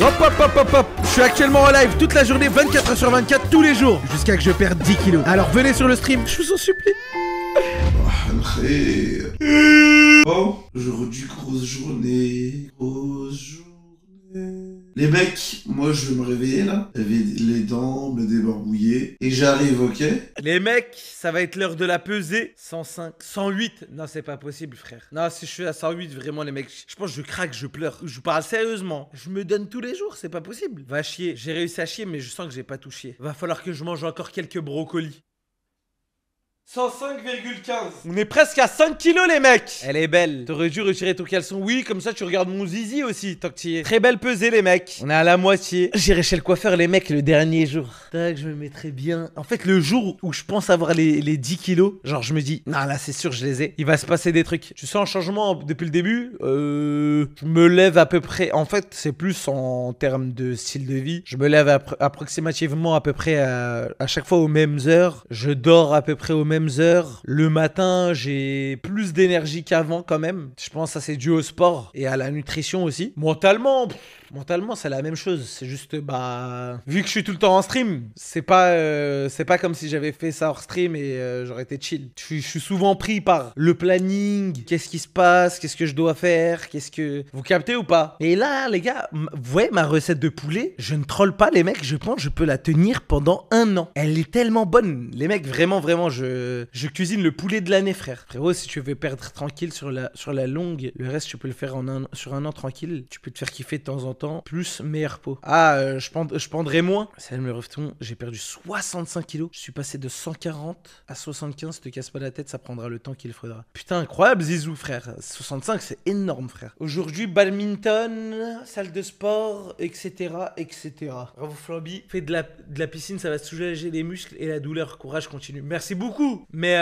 Hop hop hop hop hop. Je suis actuellement en live toute la journée, 24h sur 24, tous les jours, jusqu'à que je perde 10 kilos. Alors venez sur le stream, je vous en supplie. Bon, aujourd'hui, grosse journée. Grosse journée. Les mecs, moi je vais me réveiller là. J'avais les dents, me débarbouiller. Et j'arrive, ok? Les mecs, ça va être l'heure de la pesée. 105, 108. Non, c'est pas possible, frère. Non, si je suis à 108, vraiment, les mecs, je pense que je craque, je pleure. Je vous parle sérieusement. Je me donne tous les jours, c'est pas possible. Va chier. J'ai réussi à chier, mais je sens que j'ai pas tout chié. Va falloir que je mange encore quelques brocolis. 105,15. On est presque à 5 kilos, les mecs. Elle est belle. T'aurais dû retirer ton caleçon. Oui, comme ça tu regardes mon zizi aussi, tant que t'y es. Très belle pesée, les mecs. On est à la moitié. J'irai chez le coiffeur, les mecs, le dernier jour. Tac, je me mettrai bien. En fait, le jour où je pense avoir les 10 kilos, genre je me dis, non, là c'est sûr, je les ai. Il va se passer des trucs. Tu sens un changement depuis le début? Je me lève à peu près. En fait, c'est plus en termes de style de vie. Je me lève approximativement à peu près à chaque fois aux mêmes heures. Je dors à peu près aux mêmes heures. Le matin, j'ai plus d'énergie qu'avant quand même. Je pense que ça c'est dû au sport et à la nutrition aussi. Mentalement, c'est la même chose. C'est juste, vu que je suis tout le temps en stream, c'est pas comme si j'avais fait ça hors stream et j'aurais été chill. Je suis souvent pris par le planning. Qu'est-ce qui se passe? Qu'est-ce que je dois faire? Vous captez ou pas? Et là, les gars, vous voyez ma recette de poulet? Je ne troll pas, les mecs. Je pense que je peux la tenir pendant 1 an. Elle est tellement bonne. Les mecs, vraiment, je cuisine le poulet de l'année, frère. Frérot, si tu veux perdre tranquille sur la longue, le reste, tu peux le faire sur 1 an tranquille. Tu peux te faire kiffer de temps en temps. Plus meilleure peau. Je prendrai moins. Salut le refton, j'ai perdu 65 kilos. Je suis passé de 140 à 75. Te casse pas la tête, ça prendra le temps qu'il faudra. Putain, incroyable, Zizou, frère. 65, c'est énorme, frère. Aujourd'hui, badminton, salle de sport, etc. Bravo, Flamby. Fais de la piscine, ça va soulager les muscles et la douleur. Courage, continue. Merci beaucoup. Mais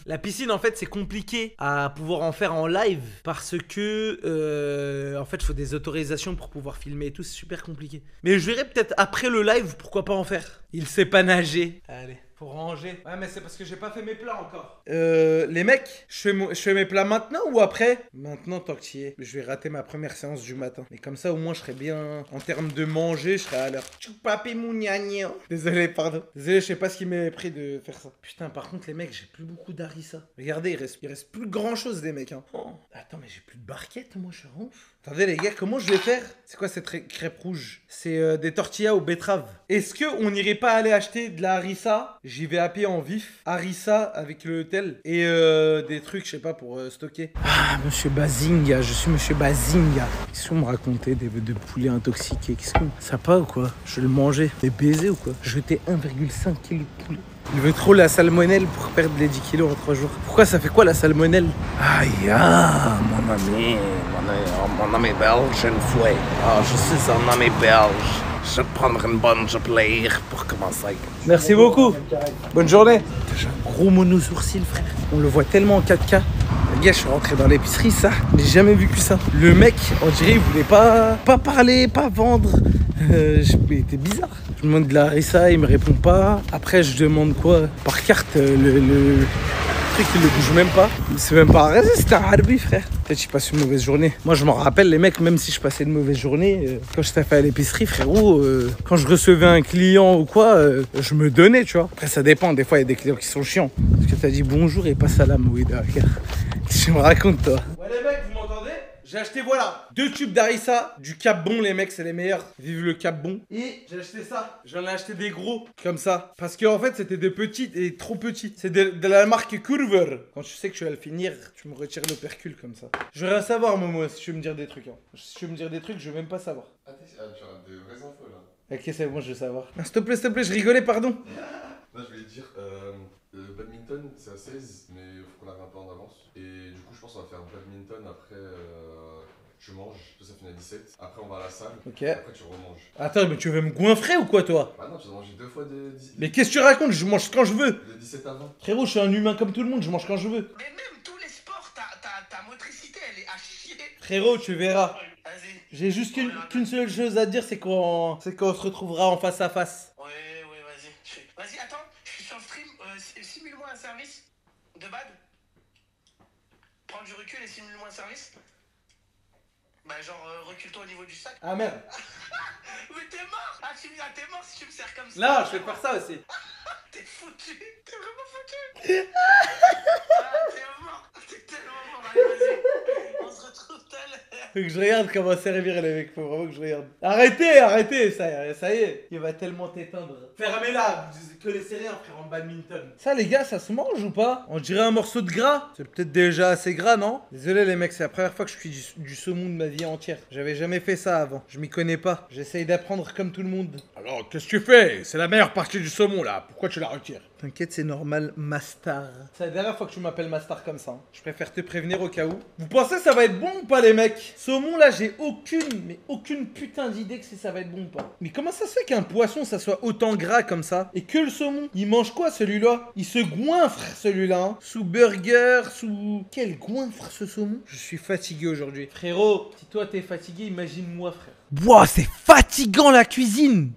la piscine, en fait, c'est compliqué à pouvoir en faire en live parce que, en fait, il faut des autorisations pour pouvoir filmer et tout. C'est super compliqué. Mais je verrai peut-être après le live, pourquoi pas en faire. Il sait pas nager. Allez. Faut ranger. Ouais, mais c'est parce que j'ai pas fait mes plats encore. Les mecs, je fais mes plats maintenant ou après? Maintenant, tant que t'y es. Je vais rater ma première séance du matin. Mais comme ça, au moins, je serai bien. En termes de manger, je serai à l'heure. Tchoupapi mon gnagnan. Désolé, pardon. Désolé, je sais pas ce qui m'est pris de faire ça. Putain, par contre, les mecs, j'ai plus beaucoup d'harissa. Regardez, il reste plus grand chose, les mecs. Hein. Oh. Attends, mais j'ai plus de barquettes, moi, je suis ouf. Attendez, les gars, comment je vais faire? C'est quoi cette crêpe rouge? C'est des tortillas aux betteraves. Est-ce qu'on irait pas aller acheter de la harissa? J'y vais à pied en vif. Harissa avec le tel. Et des trucs, je sais pas, pour stocker. Ah, monsieur Bazinga, je suis monsieur Bazinga. Qu'est-ce qu'on me racontait de poulet intoxiqué? Qu'est-ce qu'on... Ça pas ou quoi? Je vais le manger. Des baisers ou quoi? Jeter 1,5 kg de poulet. Il veut trop la salmonelle pour perdre les 10 kilos en 3 jours. Pourquoi ça fait quoi la salmonelle? Aïe, mon ami belge une fois. Je suis un ami belge. Je vais prendre une bonne plaisir pour commencer. Merci beaucoup. Bonne journée. J'ai un gros mono sourcil, frère. On le voit tellement en 4K. Les gars, je suis rentré dans l'épicerie, ça. J'ai jamais vu que ça. Le mec, on dirait, il voulait pas parler, pas vendre. Il était bizarre. Je demande de la harissa, il me répond pas. Après, je demande quoi? Par carte, le truc, il le bouge même pas. C'est même pas un raisin, c'était un harbi, frère. Peut-être que j'ai passé une mauvaise journée. Moi, je m'en rappelle, les mecs, même si je passais une mauvaise journée, quand je t'ai fait à l'épicerie, frérot, quand je recevais un client ou quoi, je me donnais, tu vois. Après, ça dépend. Des fois, il y a des clients qui sont chiants. Parce que t'as dit bonjour et pas salam, oui, d'accord. Qu'est-ce que tu me racontes, toi? Ouais, les mecs, vous m'entendez? J'ai acheté, voilà, 2 tubes d'harissa, du Cap Bon, les mecs, c'est les meilleurs. Vive le Cap Bon. Et j'ai acheté ça. J'en ai acheté des gros, comme ça. Parce qu'en fait, c'était des petits et trop petits. C'est de la marque Curver. Quand tu sais que tu vas le finir, tu me retires l'opercule comme ça. Je veux rien savoir, Momo, si tu veux me dire des trucs. Hein. Si tu veux me dire des trucs, je veux même pas savoir. Ah, tu as des vraies infos là. Ok, c'est bon, je veux savoir. Ah, s'il te plaît, je rigolais, pardon. Là, je vais dire, le badminton c'est à 16, mais il faut qu'on arrive un peu en avance. Et du coup, je pense qu'on va faire badminton après. Tu manges, tout ça finit à 17. Après, on va à la salle. Ok. Après, tu remanges. Attends, mais tu veux me goinfrer ou quoi, toi? Bah non, tu dois manger 2 fois de 17. Mais qu'est-ce que tu racontes? Je mange quand je veux. De 17 à 20. Frérot, je suis un humain comme tout le monde, je mange quand je veux. Mais même tous les sports, ta motricité, elle est à chier. Frérot, tu verras. Vas-y. J'ai juste qu'une seule chose à dire, c'est qu'on se retrouvera en face à face. Ouais, vas-y. Vas-y, attends, je suis sur le stream. Simule-moi un service de bad. Prends du recul et simule-moi un service. Bah, genre, recule-toi au niveau du sac. Ah merde. Ah, t'es mort si tu me sers comme ça. Non, je vais faire ça aussi. T'es foutu. T'es vraiment foutu. Ah, t'es mort. T'es tellement mort. Allez, vas-y. On se retrouve tout à l'heure. Faut que je regarde comment servir les mecs, faut vraiment que je regarde. Arrêtez, ça y est, il va tellement t'éteindre. Fermez-la, vous connaissez rien frère en badminton. Ça les gars, ça se mange ou pas? On dirait un morceau de gras. C'est peut-être déjà assez gras, non? Désolé les mecs, c'est la première fois que je fais du saumon de ma vie entière. J'avais jamais fait ça avant, je m'y connais pas. J'essaye d'apprendre comme tout le monde. Alors qu'est-ce que tu fais? C'est la meilleure partie du saumon là, pourquoi tu la retires? T'inquiète, c'est normal, Mastar. C'est la dernière fois que tu m'appelles Mastar comme ça. Hein. Je préfère te prévenir au cas où. Vous pensez que ça va être bon ou pas, les mecs? Saumon, là, j'ai aucune putain d'idée que si ça va être bon ou pas. Mais comment ça se fait qu'un poisson, ça soit autant gras comme ça? Et que le saumon, il mange quoi, celui-là? Il se goinfre, celui-là. Hein. Sous burger, sous... Quel goinfre, ce saumon? Je suis fatigué aujourd'hui. Frérot, si toi, t'es fatigué, imagine-moi, frère. Boah, c'est fatigant, la cuisine!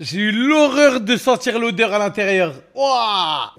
J'ai eu l'horreur de sentir l'odeur à l'intérieur. Waouh!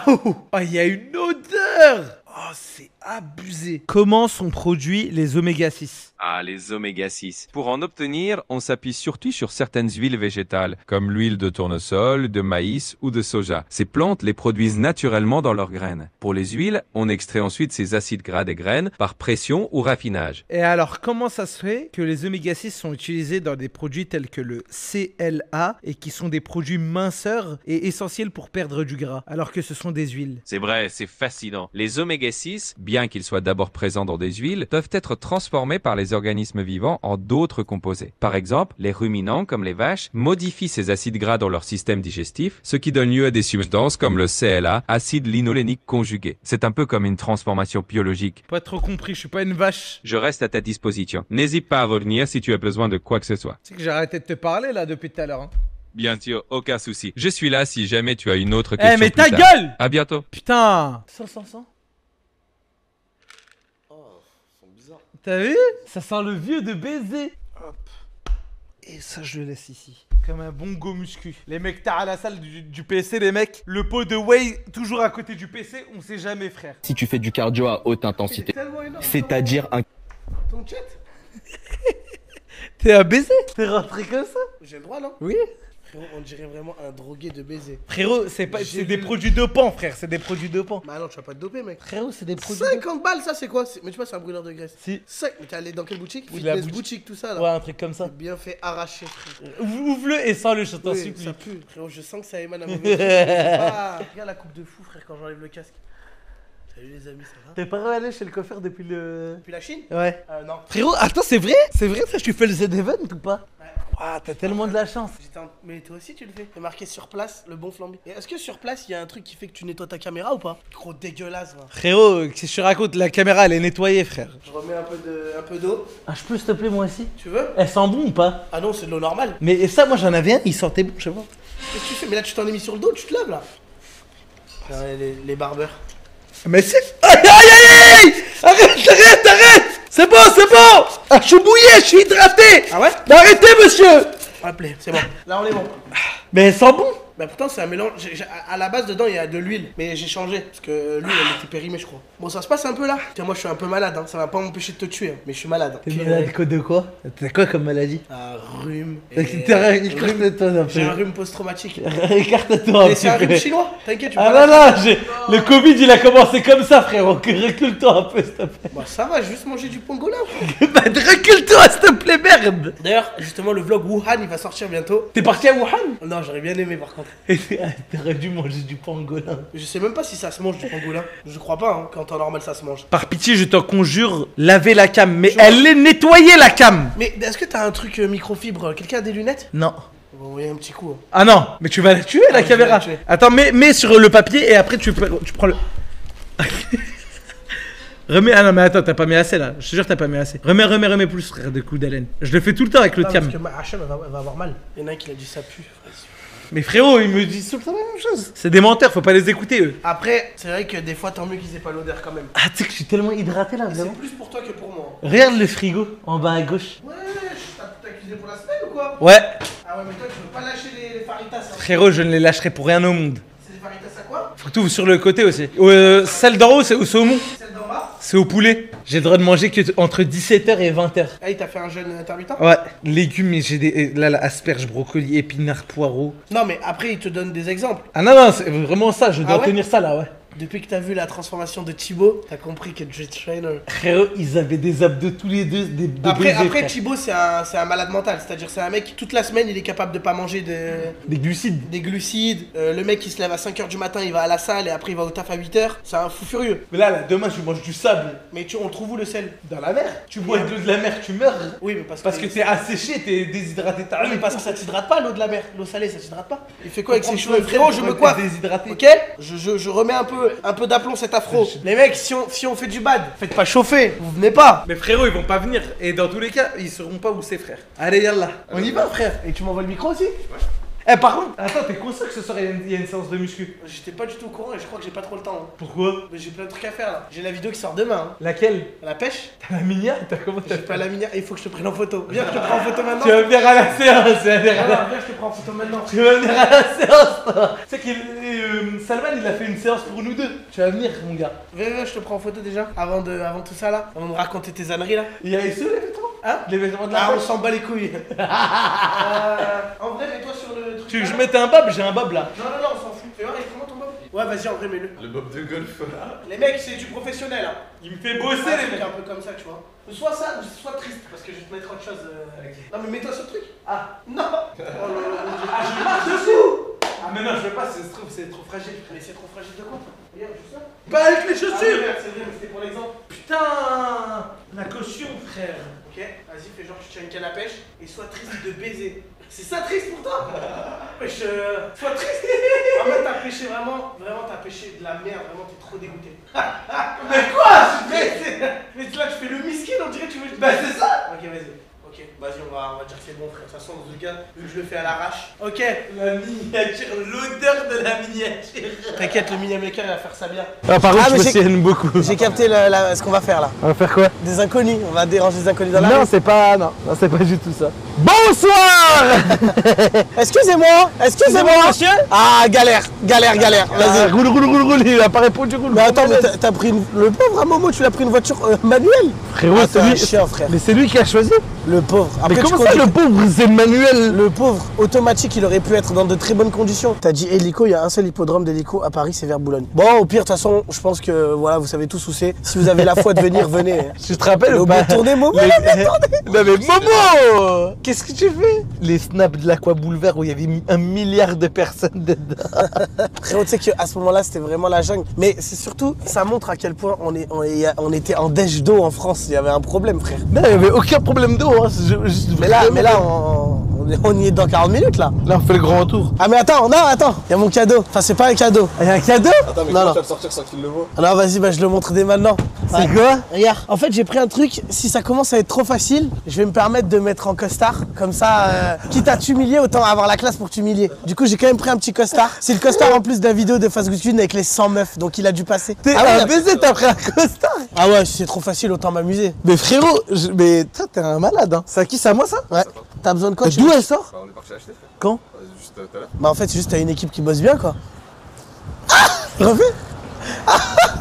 Oh, il y a une odeur! Oh, c'est abusé. Comment sont produits les oméga 6? Ah, les oméga 6. Pour en obtenir, on s'appuie surtout sur certaines huiles végétales, comme l'huile de tournesol, de maïs ou de soja. Ces plantes les produisent naturellement dans leurs graines. Pour les huiles, on extrait ensuite ces acides gras des graines par pression ou raffinage. Et alors, comment ça se fait que les oméga 6 sont utilisés dans des produits tels que le CLA et qui sont des produits minceurs et essentiels pour perdre du gras, alors que ce sont des huiles? C'est vrai, c'est fascinant. Les oméga 6, bien qu'ils soient d'abord présents dans des huiles, peuvent être transformés par les organismes vivants en d'autres composés. Par exemple, les ruminants, comme les vaches, modifient ces acides gras dans leur système digestif, ce qui donne lieu à des substances comme le CLA, acide linolénique conjugué. C'est un peu comme une transformation biologique. Pas trop compris, je suis pas une vache. Je reste à ta disposition. N'hésite pas à revenir si tu as besoin de quoi que ce soit. C'est que j'ai arrêté de te parler là depuis tout à l'heure. Hein. Bien sûr, aucun souci. Je suis là si jamais tu as une autre question. Eh mais ta plus tard. gueule! À bientôt. Putain! Sans. T'as vu? Ça sent le vieux de baiser. Hop. Et ça, je le laisse ici. Comme un bon go muscu. Les mecs, t'as à la salle du PC, les mecs. Le pot de whey, toujours à côté du PC, on sait jamais, frère. Si tu fais du cardio à haute intensité, c'est-à-dire un... Ton chat? T'es à baiser? T'es rentré comme ça? J'ai le droit, non? Oui. Frérot, on dirait vraiment un drogué de baiser. Frérot, c'est des produits dopants, frère. C'est des produits dopants. Bah non, tu vas pas te doper, mec. Frérot, c'est des produits 50 balles, ça c'est quoi? Mais tu vois, c'est un brûleur de graisse. Si. 5. Mais t'es allé dans quelle boutique? Oui, la Fitness boutique, tout ça là. Ouais, un truc comme ça. Bien fait arracher, frère. Ouvre-le et sens-le, je t'en Oui, supplie. ça pue, frérot, je sens que ça émane à mauvais. Regarde la coupe de fou, frère, quand j'enlève le casque. Salut les amis, ça va? T'es pas allé chez le coiffeur depuis le... Depuis la Chine? Ouais. Non. Frérot, attends, c'est vrai? C'est vrai ça, tu fais le Z-Event ou pas? Ouais. Waouh, t'as tellement de la chance. Mais toi aussi tu le fais. C'est marqué sur place, le bon flambé. Et est-ce que sur place, il y a un truc qui fait que tu nettoies ta caméra ou pas? Gros dégueulasse, va. Frérot, qu'est-ce que tu racontes? La caméra, elle est nettoyée, frère. Je remets un peu d'eau. Ah, je peux s'il te plaît, moi aussi? Tu veux? Elle sent bon ou pas? Ah non, c'est de l'eau normale. Mais ça, moi j'en avais un, il sentait bon, je sais pas. Qu'est-ce que tu fais? Mais là, tu t'en es mis sur le dos, tu te laves là. Les barbeurs. Mais c'est... Aïe aïe aïe aïe! Arrête! C'est bon! Ah, je suis mouillé, je suis hydraté! Ah ouais? Arrêtez, monsieur! Appelez, c'est bon. Là, on est bon. Mais elle sent bon! Bah pourtant c'est un mélange, à la base dedans il y a de l'huile, mais j'ai changé, parce que l'huile elle était périmée je crois. Bon ça se passe un peu là, tiens moi je suis un peu malade, hein. Ça va pas m'empêcher de te tuer, hein. Mais je suis malade. T'es malade de quoi? T'as quoi comme maladie? Un rhume. Écarte-toi un J'ai un peu. rhume post-traumatique. Écarte-toi un Mais c'est un petit rhume peu. chinois, t'inquiète, tu Ah vas non, le Covid il a commencé comme ça, frérot. Recule-toi un peu, s'il te plaît. Bah ça va, j'ai juste mangé du pangolin frère. Bah recule-toi, s'il te plaît, merde. D'ailleurs, justement le vlog Wuhan il va sortir bientôt. T'es parti à Wuhan? Non, j'aurais bien aimé par contre. T'aurais dû manger du pangolin. Je sais même pas si ça se mange du pangolin. Je crois pas, hein, qu'en temps normal ça se mange. Par pitié, je t'en conjure, lavez la cam. Mais elle est nettoyée, la cam. Mais est-ce que t'as un truc microfibre? Quelqu'un a des lunettes? Non. On va envoyer un petit coup. Hein. Ah non, mais tu vas la tuer, la je vais caméra. la tuer. Attends, mets sur le papier et après tu prends le... Remets, ah non mais attends, t'as pas mis assez là, je te jure t'as pas mis assez. Remets plus frère de coups d'haleine. Je le fais tout le temps avec le Ah, cam. parce que ma Hachem elle va avoir mal. Il y en a un qui a dit ça pue. Mais frérot, ils me disent tout le temps la même chose. C'est des menteurs, faut pas les écouter eux. Après, c'est vrai que des fois tant mieux qu'ils aient pas l'odeur quand même. Ah tu sais que je suis tellement hydraté là, C'est vraiment. plus pour toi que pour moi. Regarde le frigo en bas à gauche. Ouais, t'as cuisiné pour la semaine ou quoi? Ouais. Ah ouais, mais toi tu veux pas lâcher les faritas. Hein. Frérot, je ne les lâcherai pour rien au monde. C'est des faritas à quoi? Faut que tu ouvres sur le côté aussi. Celle d'en haut c'est au saumon. Celle d'en bas? C'est au poulet. J'ai le droit de manger que entre 17h et 20h. Ah, il t'a fait un jeûne intermittent? Ouais, légumes, mais j'ai des. Là, asperges, brocolis, épinards, poireaux. Non, mais après, il te donne des exemples. Ah non, c'est vraiment ça, je dois ouais tenir ça là, ouais. Depuis que t'as vu la transformation de Thibaut, t'as compris que Jet Trainer. Frérot, ils avaient des abdos tous les deux, des Après, frère. Thibaut, c'est un malade mental. C'est-à-dire, c'est un mec, toute la semaine, il est capable de pas manger des glucides. des glucides. Le mec, il se lève à 5h du matin, il va à la salle et après, il va au taf à 8h. C'est un fou furieux. Mais là, demain, je mange du sable. Mais on trouve où le sel? Dans la mer. Tu bois de l'eau de la mer, tu meurs. Oui, mais Parce que t'es asséché, t'es déshydraté. Ah, mais parce que ça t'hydrate pas, l'eau de la mer. L'eau salée, ça t'hydrate pas. Il fait quoi avec ses cheveux? Frérot, je me coiffe. Déshydraté. Ok? Je remets un peu d'aplomb cet afro. Les mecs, si on fait du bad, faites pas chauffer, vous venez pas. Mais frérot, ils vont pas venir. Et dans tous les cas, ils sauront pas où c'est, frère. Allez, yallah. On y va, frère. Et tu m'envoies le micro aussi? Eh, par contre, attends, t'es conscient que ce soir il y a une séance de muscu? J'étais pas du tout au courant et je crois que j'ai pas trop le temps. Hein. Pourquoi? Mais j'ai plein de trucs à faire là. J'ai la vidéo qui sort demain. Hein. Laquelle? À la pêche? T'as la minière? T'as comment J'ai pas la minière et il faut que je te prenne en photo. Viens, je te prends en photo maintenant. Tu vas venir à la séance, tu vas venir à la... Viens, je te prends en photo maintenant. Tu vas venir à la séance, toi. Tu sais que Salman, il a fait une séance pour nous deux. Tu vas venir, mon gars. Viens, je te prends en photo déjà. Avant tout ça là. Avant de raconter tes âneries là. Il y a les sous, les vêtements? Hein? Les vêtements de la Ah, on pêche. s'en bat les couilles. En vrai, mets-toi sur le truc. Tu veux que là. je mette un bob? J'ai un bob là. Non, on s'en fout. Fais voir, il est comment ton bob? Ouais, vas-y, en vrai, mets-le. Le bob de golf. Les mecs, c'est du professionnel. Hein. Il me fait bosser, Un les truc mecs. un peu comme ça, tu vois. Soit ça, soit triste, parce que je vais te mettre autre chose. Non, mais mets-toi sur le truc. Ah, non. Oh là là, Ah, je marche dessous. Ah, mais non, je veux pas, c'est trop fragile. mais c'est trop fragile de quoi? Regarde, juste là. Pas avec les Ah, chaussures. merde, c'est vrai, mais c'était pour l'exemple. Putain, la caution, frère. Ok, vas-y, fais genre que tu tiens une canne à pêche et sois triste de baiser. C'est ça triste pour toi? Wesh, sois triste. En fait, t'as pêché vraiment t'as pêché de la merde, vraiment t'es trop dégoûté. Mais quoi? Mais là, tu fais le miskin, on dirait que tu veux. Bah, c'est ça. Ok, vas-y. Ok, vas-y, on va dire que c'est bon, frère. De toute façon, dans le cas, vu que je le fais à l'arrache. Ok, La miniature, l'odeur de la miniature. t'inquiète, le mini-maker, il va faire ça bien. Ah, par contre, Ah, mais je me j'ai- sienne beaucoup. J'ai capté ce qu'on va faire là. On va faire quoi? Des inconnus, on va déranger des inconnus dans la rue. c'est pas. Non, c'est pas du tout ça. Bonsoir. Excusez-moi, monsieur. Ah, galère. Vas-y. Roule, il a pas répondu, roule. Mais attends, mais t'as pris le pauvre à Momo, tu l'as pris une voiture manuelle. Frérot, Ah, t'es un c'est lui. chien, frère. Mais c'est lui qui a choisi. Le pauvre. Mais Après, comment tu ça, conduis- le pauvre, c'est manuel? Le pauvre, automatique, il aurait pu être dans de très bonnes conditions. T'as dit hélico, il y a un seul hippodrome d'hélico à Paris, c'est vers Boulogne. Bon, au pire, de toute façon, je pense que voilà, vous savez tous où c'est. Si vous avez la foi de venir, venez. Tu te rappelles Au ou pas? bout de tourner, Momo, Non mais Momo! Qu'est-ce que tu fais? Les snaps de l'Aqua Boulevard où il y avait 1 milliard de personnes dedans. Frérot, tu sais qu'à ce moment-là, c'était vraiment la jungle. Mais c'est surtout, ça montre à quel point on était en dèche d'eau en France. Il y avait un problème, frère. Non, il n'y avait aucun problème d'eau. Hein. Mais là, on y est dans 40 minutes, là. Là, on fait le grand tour. Ah, mais attends, il y a mon cadeau. Enfin, c'est pas un cadeau. Il y a un cadeau? Attends, mais Non, comment non. tu vas le sortir sans qu'il le voit? Alors, vas-y, bah, je le montre dès maintenant. C'est quoi? Regarde, en fait j'ai pris un truc, si ça commence à être trop facile, je vais me permettre de mettre en costard, comme ça, quitte à t'humilier, autant avoir la classe pour t'humilier. Du coup j'ai quand même pris un petit costard, c'est le costard en plus de la vidéo de Fast Good avec les 100 meufs, donc il a dû passer. T'es Ah ouais, un baiser, t'as pris un costard? ah ouais, si c'est trop facile, autant m'amuser. Mais frérot, mais toi, t'es un malade. Hein. C'est à qui, c'est à moi ça? Ouais, t'as besoin de quoi tu D'où veux elle sort? Bah, on est parti acheter, frère. Quand? Juste tout à l'heure. Bah en fait c'est juste t'as une équipe qui bosse bien quoi. Refais.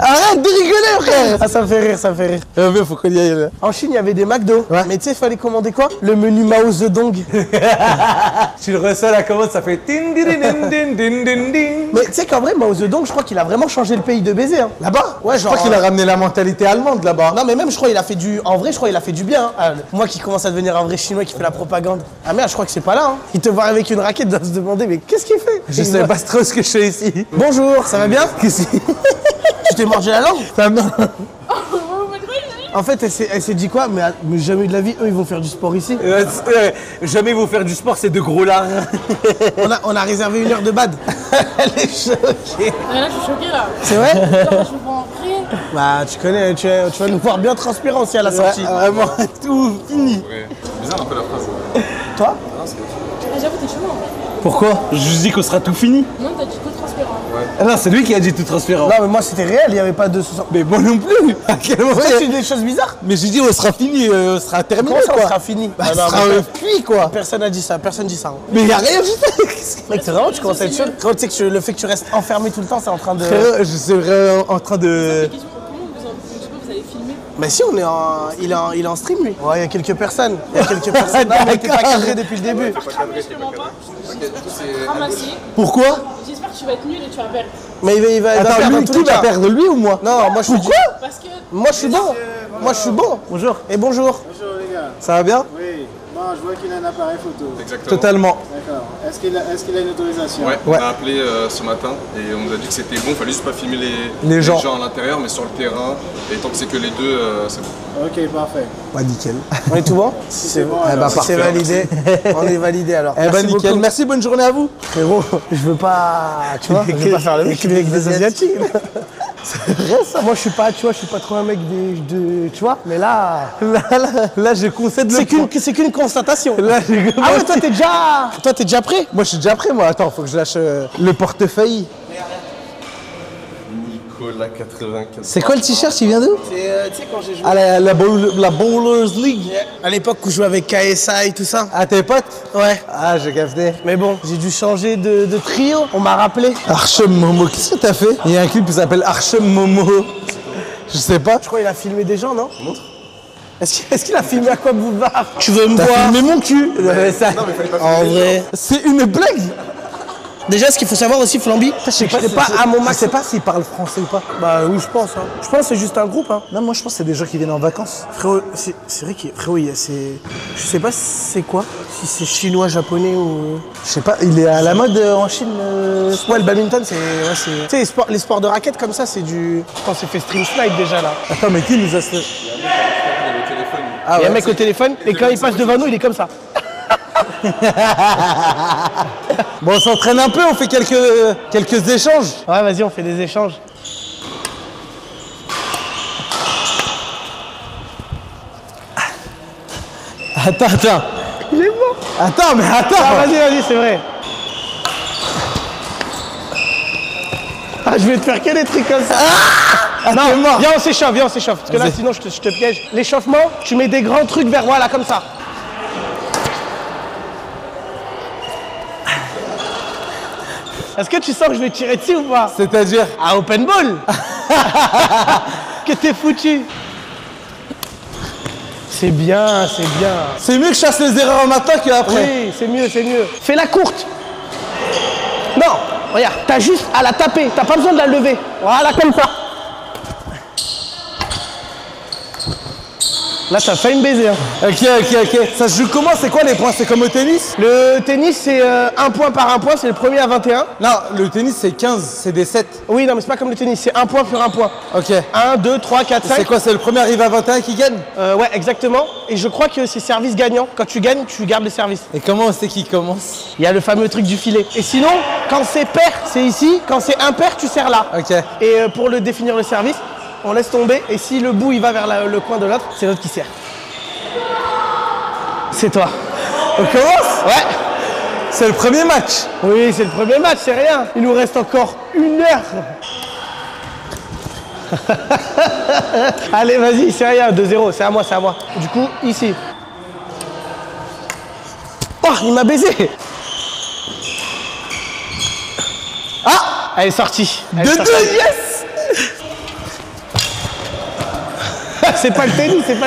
Arrête de rigoler, frère! Ah ça me fait rire. Mais faut qu'on y aille là. En Chine il y avait des McDo, Ouais. mais tu sais il fallait commander quoi? Le menu Mao Zedong. Tu le reçois la commande, ça fait tin din din din din din din. Mais tu sais qu'en vrai Mao Zedong je crois qu'il a vraiment changé le pays de baiser. Hein. Là-bas? Ouais, Je crois genre, qu'il a ramené la mentalité allemande là-bas. Non mais même je crois il a fait du. En vrai je crois il a fait du bien. Hein. Ah, moi qui commence à devenir un vrai chinois qui fait la propagande. Ah merde je crois que c'est pas là. Hein. Il te voit avec une raquette doit se demander mais qu'est-ce qu'il fait? Je sais pas trop ce que je fais ici. Bonjour, ça va bien? Qu'est-ce que Tu t'es mangé la langue? c'est? En fait elle s'est dit quoi? Mais jamais de la vie eux ils vont faire du sport ici. Jamais vous faire du sport, c'est de gros lards. On a réservé 1 heure de bad. Elle est choquée. Là, je suis choquée là. C'est vrai? Genre, je me prends en vrai. Bah tu connais, tu vas nous voir bien transpirant aussi à la sortie. Vraiment, tout fini. Ouais. Bizarre un peu la phrase. Toi? Non, c'est Ah, j'avoue, t'es chelou en vrai. Pourquoi? Je vous dis qu'on sera tout fini. Non, t'as dit que transparent. Ah non, c'est lui qui a dit tout transparent. Non mais moi c'était réel, il y avait pas de sous. Mais moi non plus. À quel moment? Toi tu dis des choses bizarres? Mais j'ai dit on sera fini, on sera terminé Comment ça quoi. on sera fini? Bah, Ah, non, on sera mais cuit quoi. personne n'a dit ça, personne dit ça. Hein. Mais y a rien, je sais. Mec, c'est vraiment, tu commences à être sûr. Frérot, tu sais que le fait que tu restes enfermé tout le temps, c'est en train de. Frérot, je suis vraiment en train de. Question, comment vous avez filmé Mais si, il est en stream, lui. Ouais, il y a quelques personnes. Il y a quelques personnes. Non, mais t'es pas cadré depuis le début. Absolument pas. Ramasser. Pourquoi? J'espère que tu vas être nul et tu vas perdre. Mais il va Attends, perdre lui, dans tous les qui va cas. perdre, lui ou moi? Non, moi je suis... Pourquoi? Parce que. Moi je suis bon. Moi je suis bon. Bonjour. Et bonjour. Bonjour les gars. Ça va bien? Oui. Bon, je vois qu'il a un appareil photo. Exactement. Totalement. D'accord. Est-ce qu'il a une autorisation? Ouais, Ouais. on a appelé ce matin et on nous a dit que c'était bon, il fallait juste pas filmer Les gens. à l'intérieur, mais sur le terrain. Et tant que c'est que les deux, c'est bon. Ok, parfait. Bah nickel. On est tout bon? C'est bon. Eh alors. bah C'est parfait. validé. On est validé alors. Eh bah Merci nickel. beaucoup. Merci, bonne journée à vous. Frérot, je veux pas, tu vois, je veux pas faire le mec avec des Asiatiques. C'est vrai ça. Moi je suis pas, tu vois, je suis pas trop un mec tu vois. Mais là, Là, je concède le point. c'est qu'une constatation. Là, j'ai Ah ouais, toi t'es déjà prêt? Moi, je suis déjà prêt, moi. Attends, faut que je lâche le portefeuille. Nicolas 95. C'est quoi le t-shirt? Il vient d'où? Tu sais quand j'ai joué Ah, la Bowlers League. à l'époque où je jouais avec KSA et tout ça. Ah, tes potes? Ouais. Ah, j'ai capté. Mais bon, j'ai dû changer de trio. On m'a rappelé. Archem Momo, qu'est-ce que t'as fait? Il y a un clip qui s'appelle Archem Momo. Je sais pas. Je crois qu'il a filmé des gens, non? Est-ce qu'il a filmé à quoi Boulevard? Tu veux me T'as voir? filmé mon cul. Ça- Non, mais fallait pas En filmer les vrai. C'est une blague. Déjà, ce qu'il faut savoir aussi, Flamby, c'est que je n'étais pas à mon Je max. sais pas s'ils parlent français ou pas. Bah oui, je pense. Hein. Je pense que c'est juste un groupe. Hein. Non, moi je pense que c'est des gens qui viennent en vacances. Frérot, c'est vrai qu'il frérot, je sais pas si c'est quoi, si c'est chinois, japonais ou... Je sais pas, il est à la mode en Chine. Ouais, le badminton, c'est... Ouais, tu sais, les sports de raquettes comme ça, c'est du... Je pense que c'est fait stream slide déjà, là. Attends, mais qui nous a... au téléphone. Ah Il y a un ouais. mec au téléphone, et quand il passe devant nous, il est comme ça. Bon, on s'entraîne un peu, on fait quelques échanges. Ouais, vas-y, on fait des échanges. Attends. Il est mort. Attends, mais attends. Ah, vas-y, c'est vrai. Ah, je vais te faire que des trucs comme ça. Ah, Non, t'es mort. viens, on s'échauffe. Parce que là, sinon, je te piège. L'échauffement, tu mets des grands trucs vers moi, là, comme ça. Est-ce que tu sens que je vais tirer dessus ou pas? C'est-à-dire? À open ball. Que t'es foutu. C'est bien, c'est bien. C'est mieux que je chasse les erreurs en matin qu'après. Oui, c'est mieux. Fais-la courte. Non, regarde, t'as juste à la taper, t'as pas besoin de la lever. Voilà, comme ça. Là, t'as failli me baiser. Hein. Ok. Ça se joue comment? C'est quoi les points? C'est comme au tennis? Le tennis, c'est un point par un point, c'est le premier à 21. Non, le tennis c'est 15, c'est des 7. Oui, non, mais c'est pas comme le tennis, c'est un point sur un point. Ok. 1, 2, 3, 4, 5. C'est quoi? C'est le premier arrivé à 21 qui gagne? Ouais, exactement. Et je crois que c'est service gagnant. Quand tu gagnes, tu gardes le service. Et comment on sait qui commence? Il y a le fameux truc du filet. Et sinon, quand c'est pair, c'est ici. Quand c'est impair, tu serres là. Ok. Et pour le définir le service, on laisse tomber. Et si le bout il va vers le coin de l'autre, c'est l'autre qui sert. C'est toi. On commence? Ouais. C'est le premier match. Oui, c'est le premier match, c'est rien. Il nous reste encore 1 heure. Allez, vas-y, c'est rien. 2-0, c'est à moi. Du coup, ici. Oh, il m'a baisé. Ah, elle est sortie. De 2, yes! C'est pas le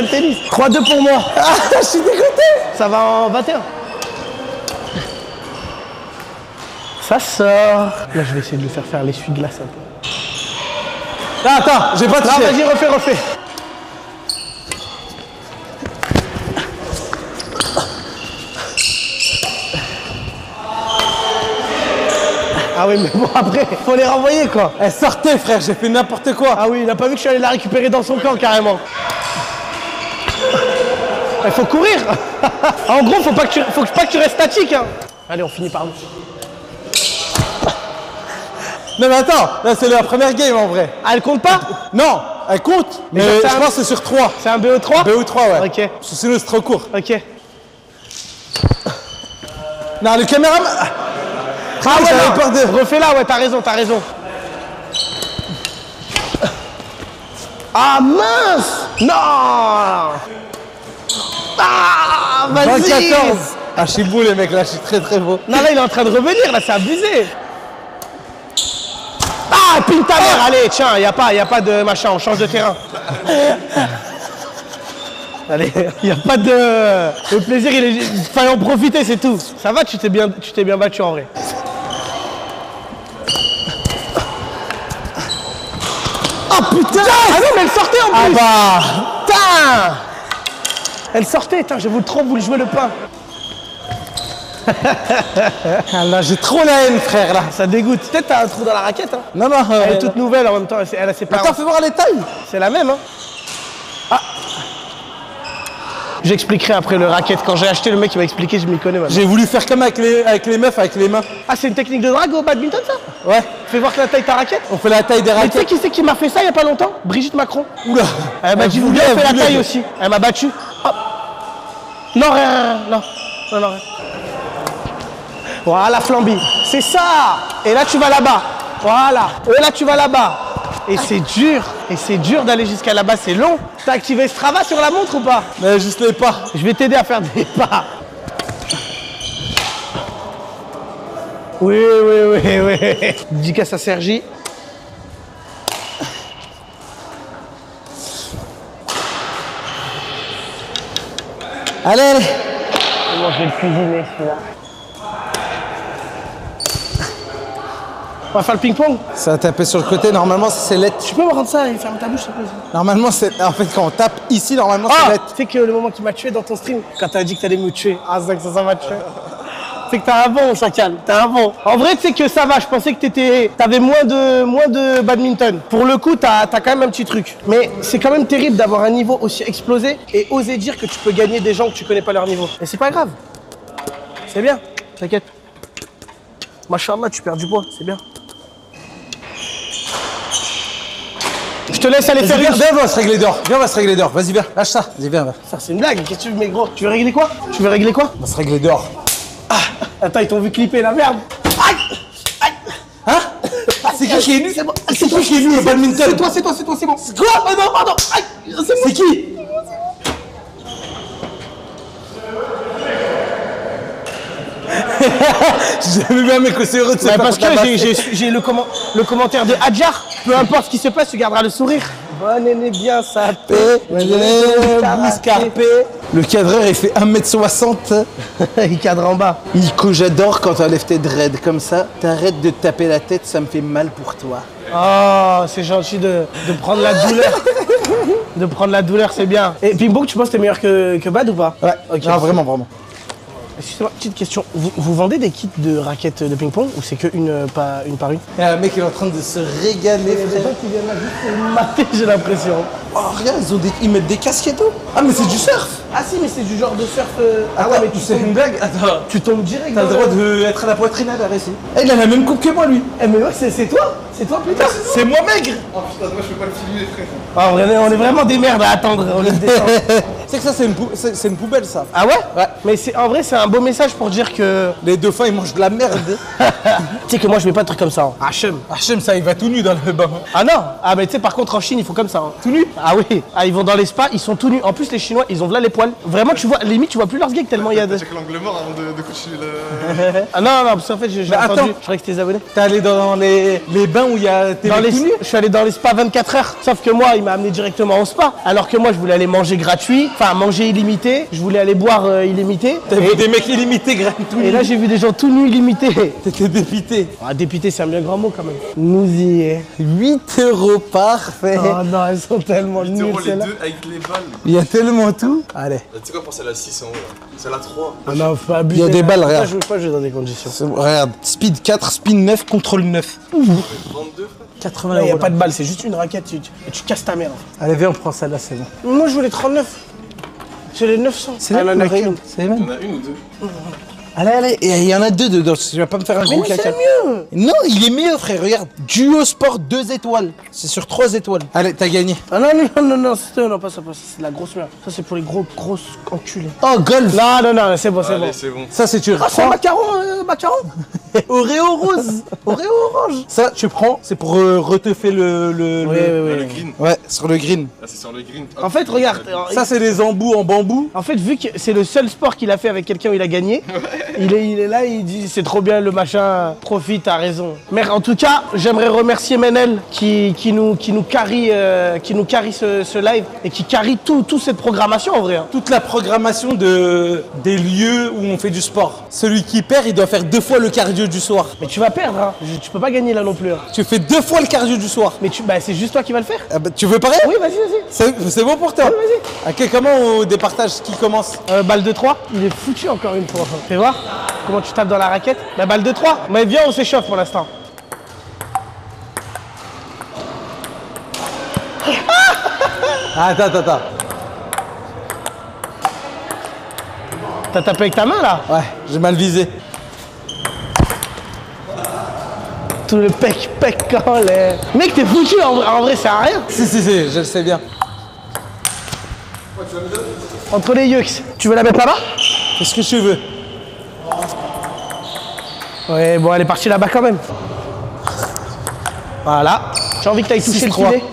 tennis. 3-2 pour moi. Ah, je suis dégoûté. Ça va en 21. Ça sort. Là, je vais essayer de le faire l'essuie-glace un peu. Ah, attends, j'ai pas Non, touché. vas-y, refais. Ah oui, mais bon, après, faut les renvoyer, quoi. Elle sortait, frère, j'ai fait n'importe quoi. Ah oui, il n'a pas vu que je suis allé la récupérer dans son camp, carrément. Il faut courir. En gros, faut pas que tu restes statique. Hein. Allez, on finit par nous. Non mais attends, là c'est la première game en vrai. Ah, elle compte pas? Non, elle compte, mais ça, c'est je pense que c'est sur 3. C'est un BO3? BO3, ouais. Ok. Parce que sinon c'est trop court. Ok. Non, le caméraman... Ah ouais, j'avais non. peur de... Refais-la, ouais, t'as raison. Ah mince! Non! Ah, vas-y! 24. Ah, je suis beau les mecs, là, je suis très beau. Non, là, il est en train de revenir, là, c'est abusé! Ah, pile ta mère! Allez, tiens, y a pas de machin, on change de terrain. Allez, il a pas de... Le plaisir, il fallait en profiter, c'est tout. Ça va, tu t'es bien battu en vrai. Oh putain! Ah non, mais elle sortait en plus! Ah bah! Putain! Elle sortait, putain, j'ai trop voulu jouer le pain. Ah là, j'ai trop la haine, frère, là. Ça dégoûte. Peut-être t'as un trou dans la raquette, hein? Non, non. Elle est toute nouvelle en même temps, elle a ses parents. Attends, fais voir les tailles. C'est la même, hein? Ah! J'expliquerai après le racket. Quand j'ai acheté, le mec il m'a expliqué, je m'y connais maintenant. J'ai voulu faire comme avec les meufs, avec les mains. Ah, c'est une technique de drague au badminton, ça? Ouais. Fais voir la taille de ta raquette. On fait la taille des Mais tu sais raquettes. qui c'est qui m'a fait ça il y a pas longtemps? Brigitte Macron. Oula. Elle m'a dit, vous bien fait la taille aussi. Elle m'a battu. Oh. Non, rien. Non, rien. Voilà, flambi. C'est ça. Et là, tu vas là-bas. Voilà. Et là, tu vas là-bas. Et c'est dur. Et c'est dur d'aller jusqu'à là-bas, c'est long. T'as activé Strava sur la montre ou pas? Mais juste les pas. Je vais t'aider à faire des pas. Oui. Dédicace à Sergi. Allez. Moi, je vais le cuisiner, celui-là. On va faire le ping-pong. Ça a tapé sur le côté, normalement c'est lettre. Tu peux me rendre ça et ferme ta bouche, s'il te plaît? Normalement c'est. En fait, quand on tape ici, normalement c'est lettre. Tu sais que le moment qui m'a tué dans ton stream, quand t'as dit que t'allais me tuer, ah, c'est que ça m'a tué. C'est que t'as un bon, Chacal, t'as un bon. En vrai, tu sais que ça va, je pensais que t'avais moins de badminton. Pour le coup, t'as quand même un petit truc. Mais c'est quand même terrible d'avoir un niveau aussi explosé et oser dire que tu peux gagner des gens que tu connais pas leur niveau. Et c'est pas grave. C'est bien, t'inquiète. Machallah, tu perds du poids, c'est bien. Je te laisse aller faire une. Viens, on va se régler dehors. Viens, on va se régler dehors. Vas-y, viens, lâche ça. Vas-y, viens. Ça, c'est une blague. Qu'est-ce que tu veux, mais gros? Tu veux régler quoi? On va se régler dehors. Ah, attends, ils t'ont vu clipper la merde. Aïe! Hein? C'est qui est nu? C'est qui qui est nu, le badminton? C'est toi, c'est bon. C'est quoi? Oh non, pardon! Aïe! C'est qui? J'ai jamais vu un mec aussi heureux de se faire parce que tabasser. j'ai le commentaire de Hadjar. Peu importe ce qui se passe, tu garderas le sourire. Bonne et bien sapé. Bouscarpé. Le cadreur, il fait 1m60. Il cadre en bas. Nico, j'adore quand t'enlèves tes dreads comme ça. T'arrêtes de te taper la tête, ça me fait mal pour toi. Oh, c'est gentil de prendre la douleur. De prendre la douleur, c'est bien. Et Ping-Pong, tu penses que t'es meilleur que Bad ou pas? Ouais, ok. Non, vraiment. Excusez-moi, petite question. Vous vendez des kits de raquettes de ping-pong ou c'est que une par une? Il y a un mec qui est en train de se régaler, frère. Qui viennent là juste pour mater, j'ai l'impression. Oh, regarde, ils mettent des casques et tout. Ah, mais c'est du surf. Ah si, mais c'est du genre de surf... Ah ouais, mais tu sais une blague? Attends. Tu tombes direct. T'as le droit d'être à la poitrine à l'arrêt ici. Eh, il a la même coupe que moi, lui. Eh mais ouais, c'est toi? C'est toi, putain? C'est moi, maigre. Oh putain, moi je peux pas le filmer, frère. Ah, on est vraiment des merdes à attendre, on est descend. C'est que ça, c'est une poubelle, ça. Ah ouais? Ouais. Mais en vrai, c'est un beau message pour dire que... Les dauphins, ils mangent de la merde. Tu sais que moi, je mets pas de trucs comme ça. Hein. Hachem, ça, il va tout nu dans le bain. Ah non? Ah mais tu sais, par contre, en Chine, ils font comme ça. Hein. Tout nu? Ah oui. Ah, ils vont dans les spas, ils sont tout nus. En plus, les Chinois, ils ont là les poils. Vraiment, tu vois, limite, tu vois plus leurs gigs tellement il y a de... Check l'angle mort avant de continuer le... Ah non, parce qu'en fait, j'ai entendu. attends. Je croyais que t'es abonné. T'es allé dans les bains où il y a tes mecs tout nus? Je suis allé dans les spas 24 heures. Sauf que moi, il m'a amené directement au spa. Alors que moi, je voulais aller manger gratuit. Enfin, manger illimité. Je voulais aller boire illimité. T'as vu des mecs illimités gratuits. Et là, j'ai vu des gens tout nus illimités. T'étais dépité. Ah, dépité, c'est un bien grand mot quand même. Nous y est. 8 € parfait. Oh non, elles sont tellement nulles, les celles-là. deux avec les balles. Il y a tellement tout. Allez. Tu sais quoi pour celle-là 6 en haut là? Celle-là 3. Ah non, faut pas abuser. Il y a des balles, là. regarde. Je veux pas jouer dans des conditions. Regarde, speed 4, speed 9, contrôle 9. 32 frère. 80 Là, il n'y a €. pas de balle, c'est juste une raquette. Tu casses ta mère. Allez, viens, on prend celle-là, c'est bon. Moi, je voulais 39. J'ai les 900. C'est les mêmes, regarde. C'est les mêmes. Il y en a une ou deux? Allez, et il y en a deux dedans. Tu vas pas me faire un gros Mais caca. c'est mieux. Non, il est mieux, frère. Regarde. Duo Sport 2 étoiles. C'est sur 3 étoiles. Allez, t'as gagné. Ah non, non, pas ça, c'est la grosse merde. Ça, c'est pour les grosses enculés. Oh, golf. Non, c'est bon, c'est bon. Allez, c'est bon. Ça, c'est tu Ah, c'est un macaron, macaron. Oreo rose. Oreo orange. Ça, tu prends, c'est pour reteffer le green. Ouais, sur le green. Là, c'est sur le green. En fait, regarde. Ça, c'est des embouts en bambou. En fait, vu que c'est le seul sport qu'il a fait avec quelqu'un où il a gagné, il est là, il dit c'est trop bien le machin, profite, t'as raison. Mais en tout cas, j'aimerais remercier Menel qui nous carry ce live et qui carry toute cette programmation en vrai. Hein. Toute la programmation des lieux où on fait du sport. Celui qui perd, il doit faire 2 fois le cardio du soir. Mais tu vas perdre, hein. Tu peux pas gagner là non plus. Hein. Tu fais 2 fois le cardio du soir. Mais c'est juste toi qui vas le faire. Ah bah, tu veux pareil? Oui, vas-y. C'est bon pour toi? Oui, vas-y. Ok, comment on départage qui commence? Balle de 3, il est foutu encore une fois. Fais voir comment tu tapes dans la raquette. Bah, balle de 3. Mais viens, on s'échauffe pour l'instant. Attends. T'as tapé avec ta main là? Ouais, j'ai mal visé. Tout le pec en l'air. Mec, t'es foutu en vrai, c'est à rien. Si, je le sais bien. Entre les yeux. Tu veux la mettre là-bas? Fais ce que tu veux. Ouais, bon, elle est partie là-bas quand même. Voilà. J'ai envie que tu ailles toucher le filet.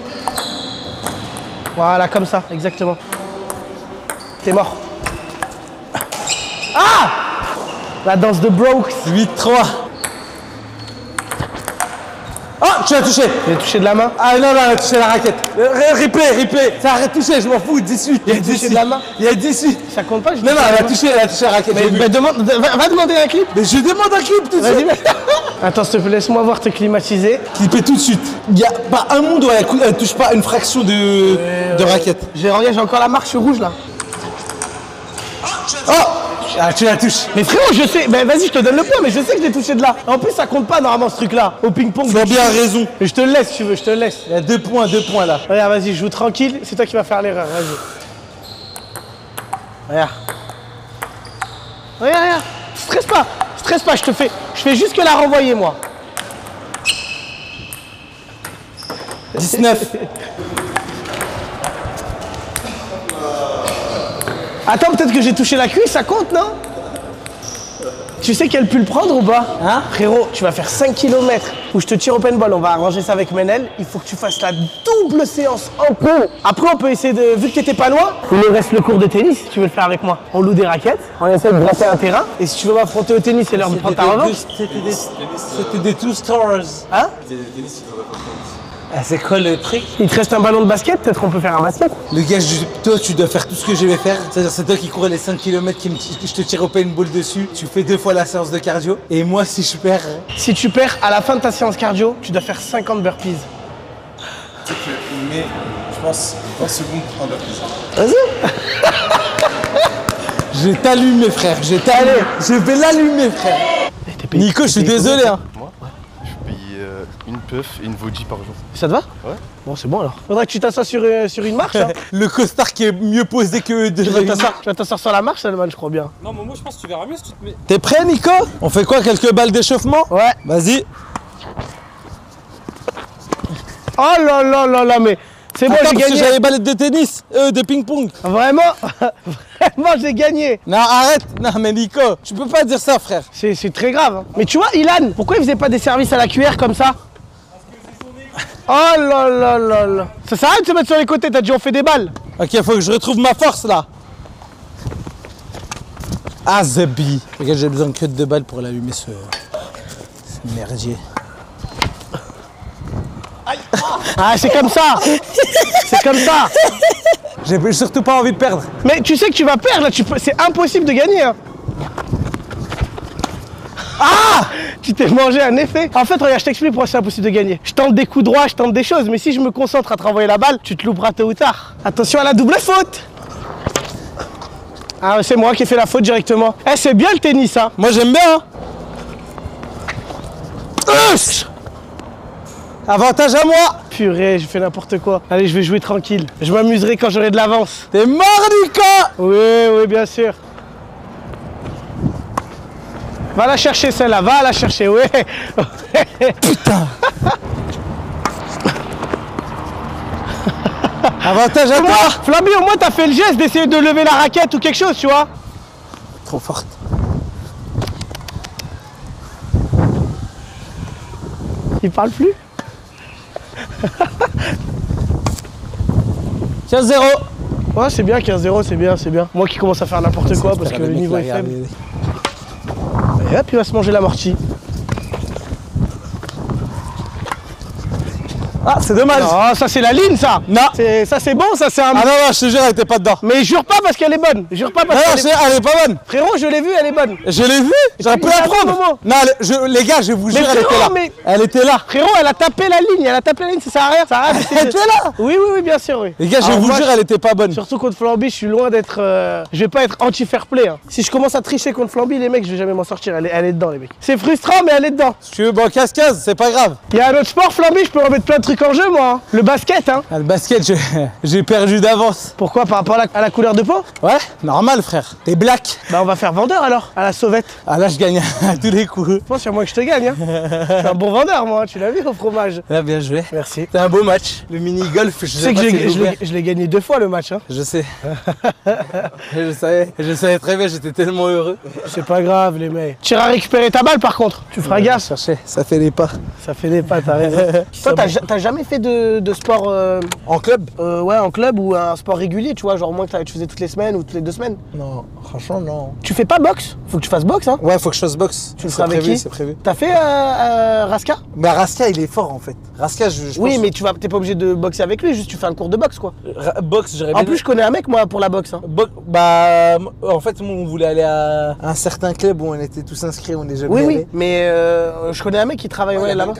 Voilà, comme ça, exactement. T'es mort. Ah! La danse de Brooks. 8-3. Oh, tu l'as touché. Tu l'as touché de la main? Ah non, elle a touché la raquette. Replay. Ça arrête de toucher, je m'en fous, 18. Il y a 18 de la main. Il y a 18. Ça compte pas? Non, elle a touché la raquette. Mais va demander un clip. Mais je demande un clip tout de suite. Attends, s'il te plaît, laisse-moi voir te climatiser. Clipper tout de suite. Il n'y a pas un monde où elle touche pas une fraction de raquette. J'ai encore la marche rouge là. Oh! Ah, tu la touches. Mais frérot, je sais, ben vas-y, je te donne le point, mais je sais que j'ai touché de là. En plus, ça compte pas normalement ce truc-là, au ping-pong. Tu as bien raison. Mais je te le laisse, si tu veux, je te le laisse. Il y a 2 points là. Regarde, vas-y, joue tranquille, c'est toi qui vas faire l'erreur, vas-y. Regarde. Stresse pas, je fais juste que la renvoyer, moi. 19. Attends, peut-être que j'ai touché la cuisse, ça compte, non? Tu sais qu'elle peut le prendre ou pas? Hein? Frérot, tu vas faire 5 km où je te tire au paintball, on va arranger ça avec Menel. Il faut que tu fasses la double séance en cours. Après, on peut essayer de... Vu que t'étais pas loin, il nous reste le cours de tennis, si tu veux le faire avec moi. On loue des raquettes, on essaie de gratter un terrain. Et si tu veux m'affronter au tennis et leur prendre ta revanche... C'était des 2 stars. Hein? Ah, c'est quoi le truc? Il te reste un ballon de basket, peut-être qu'on peut faire un basket? Le gars, toi, tu dois faire tout ce que je vais faire. C'est-à-dire, c'est toi qui cours les 5 km, je te tire au paintball dessus. Tu fais 2 fois la séance de cardio. Et moi, si je perds... Si tu perds, à la fin de ta séance cardio, tu dois faire 50 burpees. Mais je pense 20 secondes en burpees. Vas-y. Je t'allume, frère. Je vais l'allumer, frère. Nico, je suis désolé. Hein. Une puff et une voji par jour. Ça te va? Ouais. Bon, c'est bon alors. Faudrait que tu t'assoies sur une marche. Hein. Le costard qui est mieux posé que de Tu vas t'asseoir sur la marche, Salman, je crois bien. Non, mais moi je pense que tu verras mieux si tu te mets. T'es prêt, Nico? On fait quoi? Quelques balles d'échauffement? Ouais. Vas-y. Oh là, mais c'est bon, j'ai gagné. J'avais balles de tennis, de ping-pong. Vraiment? Vraiment, j'ai gagné. Non, arrête. Non, mais Nico, tu peux pas dire ça, frère. C'est très grave. Hein. Mais tu vois, Ilan, pourquoi il faisait pas des services à la cuillère comme ça? Oh là. Ça sert à rien de se mettre sur les côtés, t'as dit on fait des balles. Ok, faut que je retrouve ma force là. Ah, Zebi. Regarde, j'ai besoin que de 2 balles pour l'allumer ce merdier. Ah, c'est comme ça. C'est comme ça. J'ai surtout pas envie de perdre. Mais tu sais que tu vas perdre là, c'est impossible de gagner. Hein. Ah! Tu t'es mangé un effet. En fait, regarde, je t'explique pourquoi c'est impossible de gagner. Je tente des coups droits, je tente des choses, mais si je me concentre à te renvoyer la balle, tu te louperas tôt ou tard. Attention à la double faute. Ah, c'est moi qui ai fait la faute directement. Eh, c'est bien le tennis, hein. Moi, j'aime bien, hein. Avantage à moi. Purée, je fais n'importe quoi. Allez, je vais jouer tranquille. Je m'amuserai quand j'aurai de l'avance. T'es mort, Nico. Oui, bien sûr. Va la chercher celle-là, va la chercher, ouais. Putain. Avantage à toi. Flamby, au moins t'as fait le geste d'essayer de lever la raquette ou quelque chose, tu vois. Trop forte. Il parle plus. 15-0. Ouais, c'est bien, 15-0, c'est bien, c'est bien. Moi qui commence à faire n'importe quoi parce que le niveau est faible. Et hop, il va se manger l'amorti. Ah, c'est dommage. Ah, ça c'est la ligne, ça. Non. Ça c'est bon, ça c'est un... Ah non, non, je te jure, elle était pas dedans. Mais jure pas parce qu'elle est bonne. Jure pas parce Non, qu'elle est... elle est pas bonne. Frérot, je l'ai vue, elle est bonne. Je l'ai vue, j'aurais pu la prendre. Non, les gars, je vous jure, elle était là. Mais... Elle était là. Frérot, elle a tapé la ligne, ça sert à rien. Ça sert à rien. Elle était là. Oui, oui, oui, bien sûr, oui. Les gars, je vous jure, elle était pas bonne. Surtout contre Flamby, je suis loin d'être... Je vais pas être anti-fair play. Hein. Si je commence à tricher contre Flamby, les mecs, je vais jamais m'en sortir. Elle est dedans, les mecs. C'est frustrant, mais elle est dedans. Si tu veux, bon, 15-15, c'est pas grave. Il y a un autre sport, Flamby, je peux remettre plein de trucs en jeu, moi. Hein. Le basket, hein. Ah, le basket, j'ai perdu d'avance. Pourquoi? Par rapport à la couleur de peau? Ouais, normal, frère. T'es black. Bah, on va faire vendeur alors, à la sauvette. Ah là, je gagne à tous les coups. Je pense sur moi que je te gagne. Hein. Je suis un bon vendeur, moi. Tu l'as vu au fromage. Là, bien joué. Merci. C'était un beau match. Le mini-golf, je sais pas que je l'ai gagné 2 fois le match. Hein. Je sais. Je savais très bien, j'étais tellement heureux. C'est pas grave, les mecs. Tu iras récupérer ta balle par contre. Tu feras gaffe. Chercher, ça fait des pas. Ça fait des pas, t'as raison. Toi, t'as jamais fait de sport en club? Ouais, en club ou un sport régulier, tu vois, genre moins que tu faisais toutes les semaines ou toutes les 2 semaines? Non, franchement, non. Tu fais pas boxe? Faut que tu fasses boxe, hein? Ouais, faut que je fasse boxe. Tu le feras avec qui? C'est prévu. T'as fait Raska? Mais Raska, il est fort en fait. Raska, oui, mais t'es pas obligé de boxer avec lui, juste tu fais un cours de boxe, quoi. Boxe, j'aurais bien. En plus, je connais un mec, moi, pour la boxe. Hein. Bah, en fait, on voulait aller à un certain club où on était tous inscrits, on est jamais allés. Oui, mais je connais un mec qui travaille là-bas.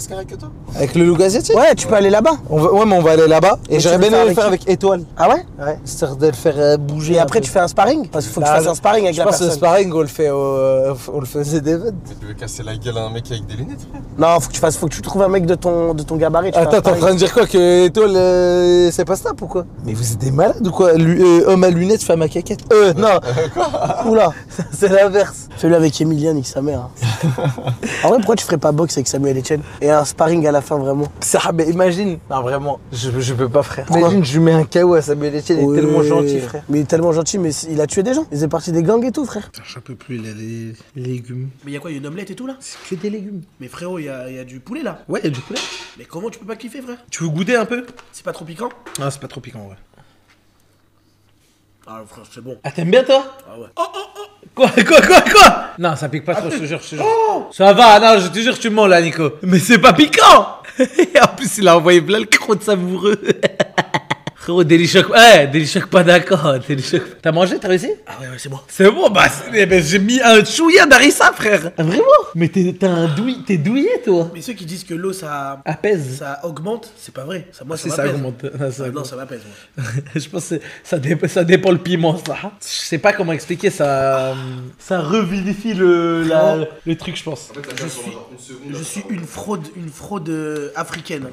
Avec le loup asiatique? Ouais, tu peux aller là-bas. Ouais, mais on va aller là-bas. Et j'aurais bien aimé le faire avec Étoile. Ah ouais? Ouais, c'est de le faire bouger. Et après, tu fais un sparring? Parce qu'il faut que tu fasses un sparring avec la personne. Je pense que le sparring, on le faisait des votes. Mais tu veux casser la gueule à un mec avec des lunettes, frère? Non, faut que tu trouves un mec de ton gabarit. Attends, t'es en train de dire quoi? Que Étoile, c'est pas ça, pourquoi? Mais vous êtes des malades ou quoi? Homme à lunettes, femme à caquette. Non. Quoi? Oula. C'est l'inverse. Fais-le avec Emilien, nique sa mère. En vrai, pourquoi tu ferais pas boxe avec Samuel Etienne? Et un sparring à la fin, vraiment? Ça, mais imagine. Non, vraiment, je peux pas, frère. Imagine, je lui mets un KO à Samuel Etienne, il est tellement gentil, frère. Mais il est tellement gentil, mais il a tué des gens. Il est parti des gangs et tout, frère. J'en peux plus, il a les légumes. Mais y'a quoi? Y'a une omelette et tout là? C'est que des légumes. Mais frérot, y a du poulet là? Ouais, y'a du poulet. Mais comment tu peux pas kiffer, frère? Tu veux goûter un peu? C'est pas trop piquant? Ah, c'est pas trop piquant, ouais. Ah, frère, c'est bon. Ah, t'aimes bien toi? Ah ouais. Quoi? Non, ça pique pas trop, je te jure, Ça va, non, je te jure, tu mens là, Nico. Mais c'est pas piquant. En plus, il a envoyé plein le croûte savoureux. Frérot, Délichoc, Délichoc pas d'accord. T'as mangé, t'as réussi? Ah ouais, c'est bon. C'est bon, bah j'ai mis un chouïa d'harissa, frère. Vraiment? Mais t'es douillé, toi. Mais ceux qui disent que l'eau, ça apaise, ça augmente, c'est pas vrai. Ça, moi, ça m'apaise. Non, ça m'apaise, moi. Je pense que ça dépend le piment, ça. Je sais pas comment expliquer, ça revivifie le truc, je pense. En fait, je suis une fraude africaine.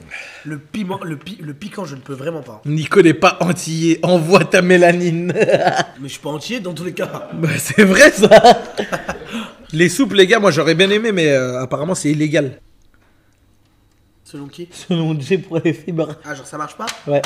Le piment, le piquant, je ne peux vraiment pas. Nico n'est pas antillais, envoie ta mélanine. Mais je suis pas entier dans tous les cas. Bah, c'est vrai ça. Les soupes, les gars, moi j'aurais bien aimé, mais apparemment c'est illégal. Selon qui? Selon Dieu pour les fibres. Ah, genre ça marche pas? Ouais.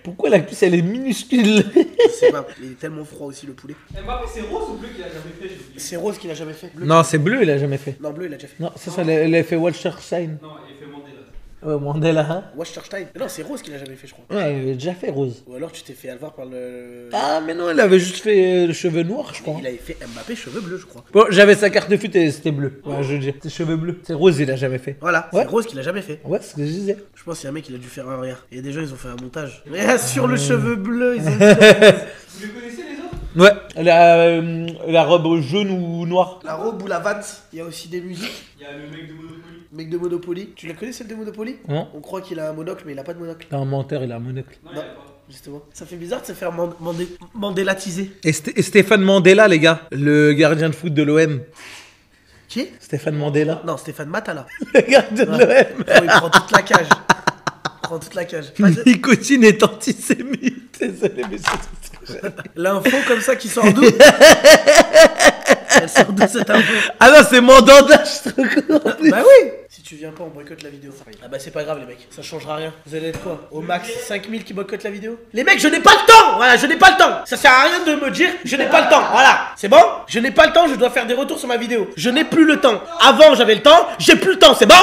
Pourquoi la cuisse elle est minuscule? Je sais pas, il est tellement froid aussi le poulet. Mbappé, c'est rose ou bleu qu'il a jamais fait? C'est rose qu'il a jamais fait. Bleu. Non, c'est bleu, il a jamais fait. Non, bleu, il a déjà fait. Non, ça l'a fait Walterstein. Non, il a fait Mandela. Ouais, Mandela, hein. Wachterstein. Non, c'est rose qu'il a jamais fait, je crois. Ouais, il a déjà fait rose. Ou alors tu t'es fait avoir par le. Ah, mais non, il avait juste fait le cheveux noirs, je crois. Il avait fait Mbappé cheveux bleus, je crois. Bon, j'avais sa carte de fut et c'était bleu. Ouais, je veux dire. C'est cheveux bleus. C'est rose, il a jamais fait. Voilà, ouais. C'est rose qu'il a jamais fait. Ouais, c'est ce que je disais. Je pense qu'il y a un mec qui a dû faire un rire. Il y a des gens, ils ont fait un montage. Mais sur le cheveu bleu, ils ont. Vous les connaissez les autres? Ouais, la robe jaune ou noire. La robe ou la vante, il y a aussi des musiques. Il y a le mec de Monopoly. Mec de Monopoly. Tu la connais celle de Monopoly? Non. On croit qu'il a un monocle, mais il a pas de monocle. T'es un menteur, il a un monocle. Non, justement. Ça fait bizarre de se faire mandélatiser. Et Stéphane Mandela, les gars, le gardien de foot de l'OM. Qui? Stéphane Mandela. Non, Stéphane Matala. Le gardien de l'OM. Oh, il prend toute la cage. Il prend toute la cage. Nicotine est antisémite. Désolé, mais c'est... L'info comme ça qui sort d'où? Elle sort d'où cette info? Ah non, c'est Mandanda, je te cours. Bah oui. Si tu viens pas, on boycotte la vidéo. Ah bah c'est pas grave les mecs, ça changera rien. Vous allez être quoi? Au max 5000 qui boycottent la vidéo? Les mecs, je n'ai pas le temps. Voilà, je n'ai pas le temps. Ça sert à rien de me dire je n'ai pas le temps. Voilà, c'est bon? Je n'ai pas le temps, je dois faire des retours sur ma vidéo. Je n'ai plus le temps. Avant j'avais le temps, j'ai plus le temps, c'est bon?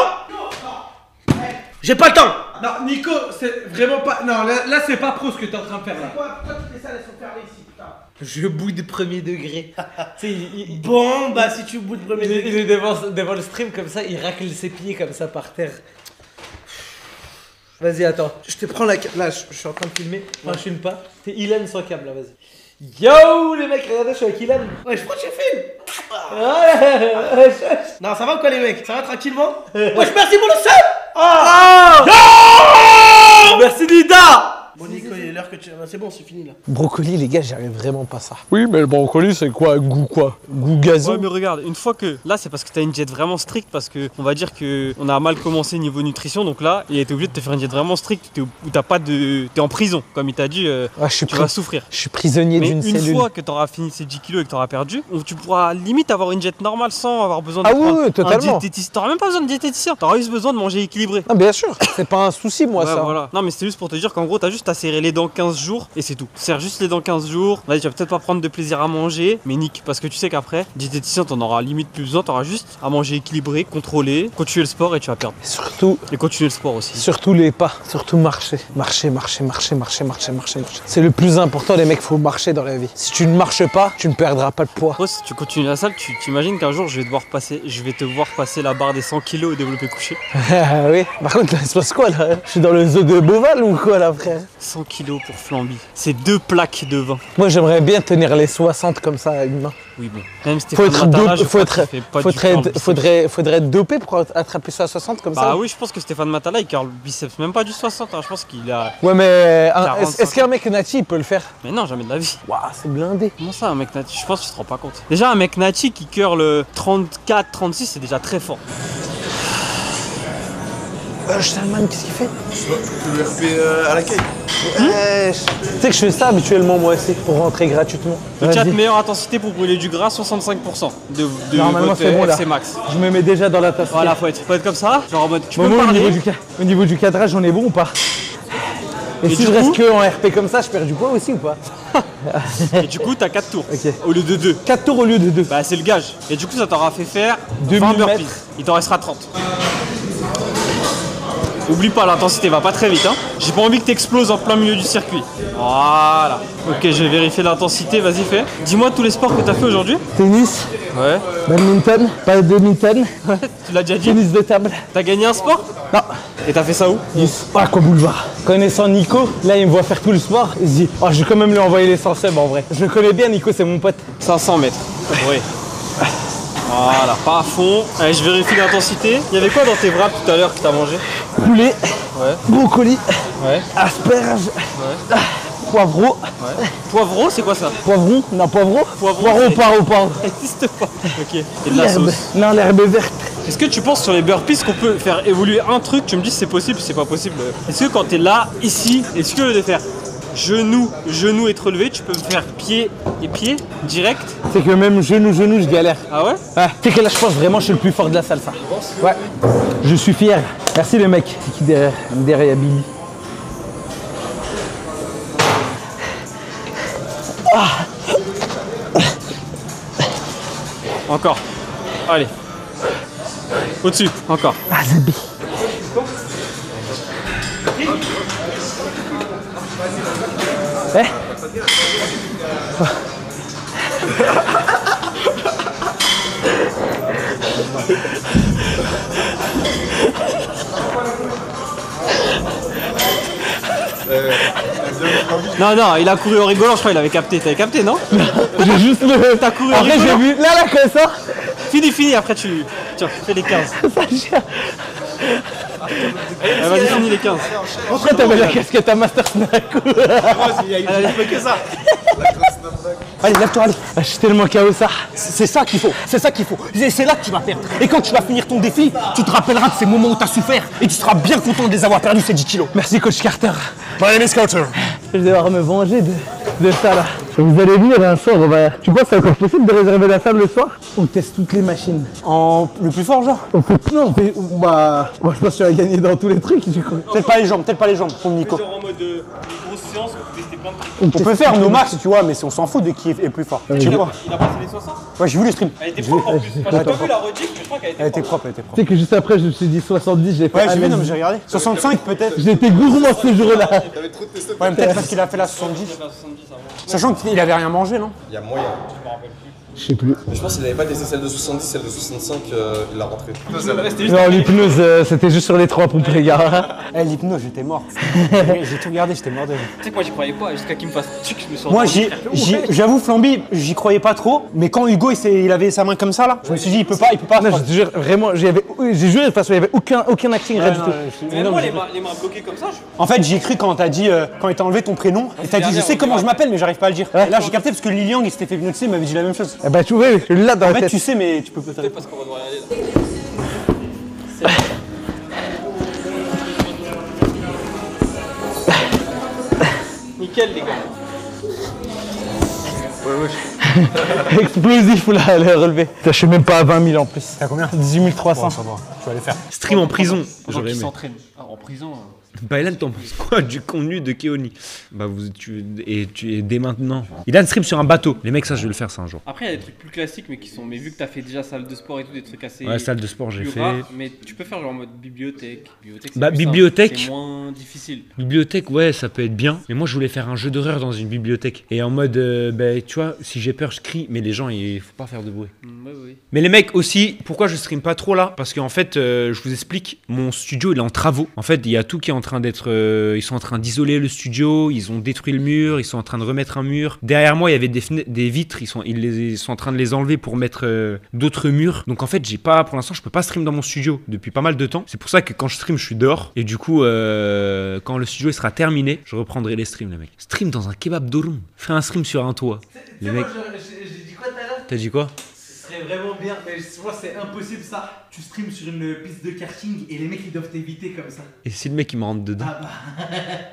J'ai pas le temps. Non, Nico, c'est vraiment pas. Non, là c'est pas pro ce que t'es en train de faire là. Pourquoi toutes les salles sont fermées ici, putain? Je boude premier degré. Tu sais, Bon, bah si tu boudes premier degré. il est devant le stream comme ça, il racle ses pieds comme ça par terre. Vas-y, attends. Je te prends la câble. Là, je suis en train de filmer. Enfin, je filme pas. C'est Ilan sans câble là, vas-y. Yo les mecs, regardez, je suis avec Ilan. Ouais, je crois que tu filmes. Ouais. Non, ça va ou quoi les mecs? Ça va tranquillement? Wesh, merci pour le sub. Merci Nida. Bon Nico, il est l'heure que tu... C'est bon, c'est fini là. Brocoli, les gars, j'arrive vraiment pas ça. Oui, mais le brocoli, c'est quoi? Goût quoi? Goût gazon. Ouais, mais regarde, une fois que là, c'est parce que t'as une diète vraiment stricte, parce que on va dire que on a mal commencé niveau nutrition, donc là, il a été obligé de te faire une diète vraiment stricte où t'as pas de, t'es en prison, comme il t'a dit, tu vas souffrir. Je suis prisonnier Mais d'une cellule. une fois que t'auras fini ces 10 kilos et que t'auras perdu, tu pourras limite avoir une diète normale sans avoir besoin de prendre oui, totalement. un diététicien. T'auras même pas besoin de diététicien, t'auras juste besoin de manger équilibré. Ah, bien sûr, c'est pas un souci, moi, Ouais, ça. voilà. Non, mais c'était juste pour te dire qu'en gros, t'as juste à serrer les dents 15 jours et c'est tout. Serre juste les dents 15 jours. Vas-y, tu vas peut-être pas prendre de plaisir à manger, mais nique. Parce que tu sais qu'après, diététicien, t'en auras limite plus besoin. T'auras juste à manger équilibré, contrôler, continuer le sport et tu vas perdre. Surtout, Et continuer le sport aussi. surtout les pas, surtout marcher. Marcher. C'est le plus important, les mecs, faut marcher dans la vie. Si tu ne marches pas, tu ne perdras pas de poids. Toi, si tu continues la salle, tu t'imagines qu'un jour, je vais te voir passer la barre des 100 kilos au développé couché. Oui, par contre, là, il se passe quoi là? Je suis dans le zoo de Beauval ou quoi là, frère? 100 kilos pour Flamby. C'est 2 plaques de vin. Moi, j'aimerais bien tenir les 60 comme ça à une main. Oui, bon. Même Stéphane Matala, faudrait être dopé pour attraper ça à 60 comme ça. Bah oui, je pense que Stéphane Matala, il curl le biceps même pas du 60. Hein. Je pense qu'il a. Ouais, mais 45. est-ce qu'un mec nati il peut le faire? Mais non, jamais de la vie. Waouh, c'est blindé. Comment ça, un mec nati? Je pense que tu te rends pas compte. Déjà, un mec nati qui curl 34, 36, c'est déjà très fort. Salman, qu'est-ce qu'il fait? Le RP à la caille. Tu sais que je fais ça habituellement moi aussi pour rentrer gratuitement. Le 4 Vas-y. meilleure intensité pour brûler du gras, 65% de Normalement, votre c'est bon, là. FC max. Je me mets déjà dans la tasse. Voilà, faut être comme ça, genre en mode tu peux Bon, me au, parler. niveau du cadrage, on est bon ou pas? Et si du je coup reste que en RP comme ça, je perds du poids aussi ou pas? Et du coup, t'as 4 tours Ok. au lieu de 2. 4 tours au lieu de 2. Bah, c'est le gage. Et du coup, ça t'aura fait faire 2000 20 burpees. mètres. Il t'en restera 30. Oublie pas, l'intensité va pas très vite. Hein. J'ai pas envie que t'exploses en plein milieu du circuit. Voilà. Ok, je vais vérifier l'intensité. Vas-y, fais. Dis-moi tous les sports que t'as fait aujourd'hui. Tennis, Ouais. badminton, badminton, Tu l'as déjà dit. tennis de table. T'as gagné un sport? Non. Et t'as fait ça où? Ah, quoi boulevard. Connaissant Nico, là il me voit faire tout le sport, il se dit oh, je vais quand même lui envoyer les 100 subs en vrai. Je le connais bien, Nico, c'est mon pote. 500 mètres. Oui. Voilà, pas à fond. Allez, je vérifie l'intensité. Il y avait quoi dans tes bras tout à l'heure que t'as mangé? Poulet, Ouais. brocoli, Ouais. asperges, Ouais. poivreau. Ouais. Poivreau, c'est quoi ça? Poivron? Non, poivreau? Poivron, c'est- Poivreau. Ça n'existe pas. Ok. Et de la L'herbe. sauce. Non, l'herbe est verte. Est-ce que tu penses sur les burpees qu'on peut faire évoluer un truc? Tu me dis si c'est possible, si c'est pas possible. Est-ce que quand t'es là, ici, est-ce que au lieu de faire genou, être relevé, tu peux me faire pied et pied direct? C'est que même genou, je galère. Ah ouais? Ah, tu sais que là, je pense vraiment que je suis le plus fort de la salle, ça. Ouais. Je suis fier. Merci les mecs. C'est qui derrière? Derrière Billy. Encore. Allez. Au-dessus, encore. Ah, Zabi. Eh? Non, il a couru en rigolant, je crois, il avait capté. T'avais capté, non? J'ai juste le. T'as couru en Après, j'ai rigolant? vu. Là, comme ça. Fini, après tu. Tiens, fais les 15. Ça gère. Vas-y, finis les 15. Après, t'avais la casquette à Master Snack. Allez, fais que ça. Allez, lève-toi, allez. Ah, je suis tellement KO ça. C'est ça qu'il faut, c'est ça qu'il faut. C'est là que tu vas perdre. Et quand tu vas finir ton défi, tu te rappelleras de ces moments où tu as souffert et tu seras bien content de les avoir perdus ces 10 kilos. Merci, coach Carter. My name is Carter. Je vais devoir me venger de ça là. Vous allez venir un soir, tu penses que c'est encore possible de réserver la salle le soir? On teste toutes les machines. En le plus fort, genre? Non, je pense que tu vas gagner dans tous les trucs du coup. Peut-être pas les jambes, pour le Nico. Genre en mode grosse séance, on peut tester On peut faire nos max, tu vois, mais on s'en fout de qui est plus fort. Tu vois. Il a passé les 60. Ouais, j'ai vu le stream. Elle était propre en plus. Moi, j'ai pas vu la rediff, mais je crois qu'elle était Elle était propre. propre, elle était propre. Tu sais que juste après, je me suis dit 70, j'ai fait. Ouais, j'ai vu, non, mais j'ai regardé. 65 peut-être. J'ai été gourmand ce jour-là. T'avais trop de tests. Ouais, peut-être parce qu'il a fait la 70. Sachant qu'il avait rien mangé, non? Il y a moyen. Je sais plus. Mais je pense qu'il avait pas testé celle de 70, celle de 65, il l'a rentré. Non, l'hypnose, c'était juste sur les 3 pompes, les gars. Eh, l'hypnose, j'étais mort. J'ai tout regardé, j'étais mort de rire. Tu sais que moi, j'y croyais pas, jusqu'à qu'il me fasse tuc, je me suis Moi, endormi. j'avoue, Flamby, j'y croyais pas trop, mais quand Hugo il avait sa main comme ça là, je me suis dit il peut pas. Non, je te jure, vraiment, j'ai juré de toute façon, il n'y avait aucun acting Ouais, du non, tout. Mais moi, les mains bloquées comme ça, En fait, j'y ai cru quand t'as dit, quand il t'a enlevé ton prénom, et t'as dit je sais comment je m'appelle, mais j'arrive pas à le dire. Et là, j'ai capté parce que Liliang il s'était fait hypnotiser, il m'avait dit la même chose. Eh bah, tu vois, là dans En la fait, tête. tu sais, mais tu peux peut-être. parce qu'on va devoir y aller là. Nickel, les gars. Explosif là, le relevé. Je suis même pas à 20 000 en plus. T'as combien? 18 300. Ça va, tu vas aller faire. Stream en prison. Pendant J'aurais qu'il aimé. s'entraîne. Ah, en prison. Bah Ilan, t'en penses quoi du contenu de Keoni? Bah dès maintenant. Ilan stream sur un bateau. Les mecs, ça je vais le faire ça un jour. Après, il y a des trucs plus classiques, mais qui sont. Mais vu que t'as fait déjà salle de sport et tout, des trucs assez. Ouais, salle de sport j'ai plus fait. rares, mais tu peux faire genre en mode bibliothèque. C'est Bah, plus simple, bibliothèque. c'est moins difficile. Bibliothèque, ouais, ça peut être bien. Mais moi, je voulais faire un jeu d'horreur dans une bibliothèque. Et en mode, bah, tu vois, si j'ai peur, je crie. Mais les gens, il faut pas faire de bruit. Ouais. Mais les mecs aussi, pourquoi je stream pas trop là? Parce qu'en fait, je vous explique, mon studio il est en travaux. En fait, il y a tout qui est en train d'être. Ils sont en train d'isoler le studio, ils ont détruit le mur, ils sont en train de remettre un mur. Derrière moi, il y avait des vitres, ils sont en train de les enlever pour mettre d'autres murs. Donc en fait, pour l'instant, je peux pas stream dans mon studio depuis pas mal de temps. C'est pour ça que quand je stream, je suis dehors. Et du coup, quand le studio il sera terminé, je reprendrai les streams, les mecs. Stream dans un kebab d'Orum. Fais un stream sur un toit. Les mecs. J'ai dit quoi tout à l'heure? T'as dit quoi? Ce serait vraiment bien, mais je vois c'est impossible ça. Tu streams sur une piste de karting et les mecs ils doivent t'éviter comme ça. Et si le mec il me rentre dedans? Ah bah.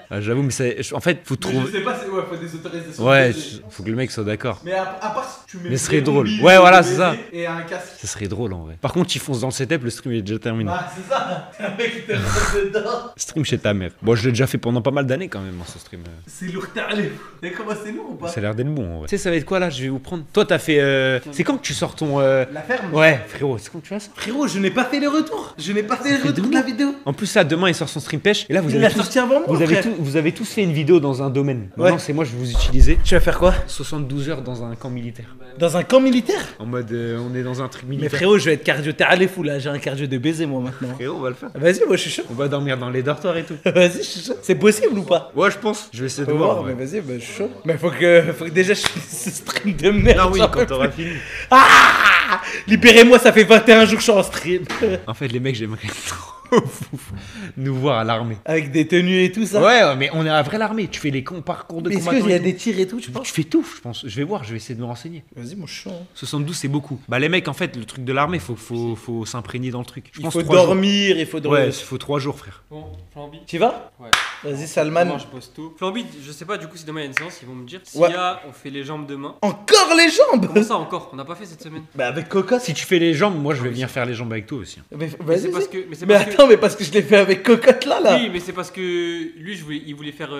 Ah, j'avoue, mais en fait, faut Mais trouver. je sais pas, faut des autorisations. Ouais, faut que le mec soit d'accord. Mais à part si tu mets. Mais ce serait des drôle. mobiles, Ouais, voilà, des c'est ça. BD Et un casque. Ça serait drôle en vrai. Par contre, il fonce dans le setup, le stream il est déjà terminé. Bah c'est ça. Un mec qui te rentre dedans. Stream chez ta mère. Bon, je l'ai déjà fait pendant pas mal d'années quand même, ce stream. C'est lourd, t'as allé. Mais comment c'est lourd ou pas? Ça a l'air d'être bon en vrai. Tu sais, ça va être quoi là? Je vais vous prendre. Toi, t'as fait. C'est quand que tu sors ton. La ferme. Ouais, frérot, c'est quand que tu vas ça? Frérot, je n'ai pas fait le retour. Je n'ai pas fait le retour de la vidéo. En plus, là, demain, il sort son stream pêche. Et là, vous Il avez l'a tous, sorti avant moi, frère. vous avez tous fait une vidéo dans un domaine. Ouais. Maintenant, c'est moi, je vais vous utiliser. Tu vas faire quoi? 72 heures dans un camp militaire. Dans un camp militaire? En mode, on est dans un truc Mais militaire. frérot, je vais être cardio. T'es allé fou là. J'ai un cardio de baiser moi maintenant. Frérot, on va le faire. Vas-y, moi je suis chaud. On va dormir dans les dortoirs et tout. Vas-y, je suis chaud. C'est possible ou pas? Ouais, je pense. Je vais essayer de Faut voir. voir, ouais. mais vas-y, bah, je suis chaud. Mais faut que déjà je finisse ce stream de merde. Ah oui, j'en quand peux t'auras plus. fini. Ah, libérez-moi, ça fait 21 jours que je suis en stream. En fait, les mecs, j'aimerais trop nous voir à l'armée. Avec des tenues et tout ça. Ouais, mais on est à vraie l'armée. Tu fais les parcours de Mais est-ce combattant. qu'il y a et tout. des tirs et tout, tu penses? Tu fais tout, je pense. Je vais voir, je vais essayer de me renseigner. Vas-y, moi je suis chaud. hein. 72, c'est beaucoup. Bah, les mecs, en fait, le truc de l'armée, faut s'imprégner dans le truc. Je Il pense faut 3 jours. dormir, il faut dormir. Ouais, il faut 3 jours, frère. Bon, Flamby. Tu vas? Ouais. Vas-y, Salman. Moi, je pose tout. Flamby, je sais pas du coup si demain il y a une séance, ils vont me dire. Si Ouais. on fait les jambes demain. Encore les jambes? Comment ça encore? On n'a pas fait cette semaine. Bah, avec Cocotte. Si tu fais les jambes, moi, je vais venir faire les jambes avec toi aussi. Mais Mais vas-y. c'est parce vas-y. que. Mais c'est Mais parce que- attends, mais parce que je l'ai fait avec Cocotte là. Oui, mais c'est parce que lui, il voulait faire.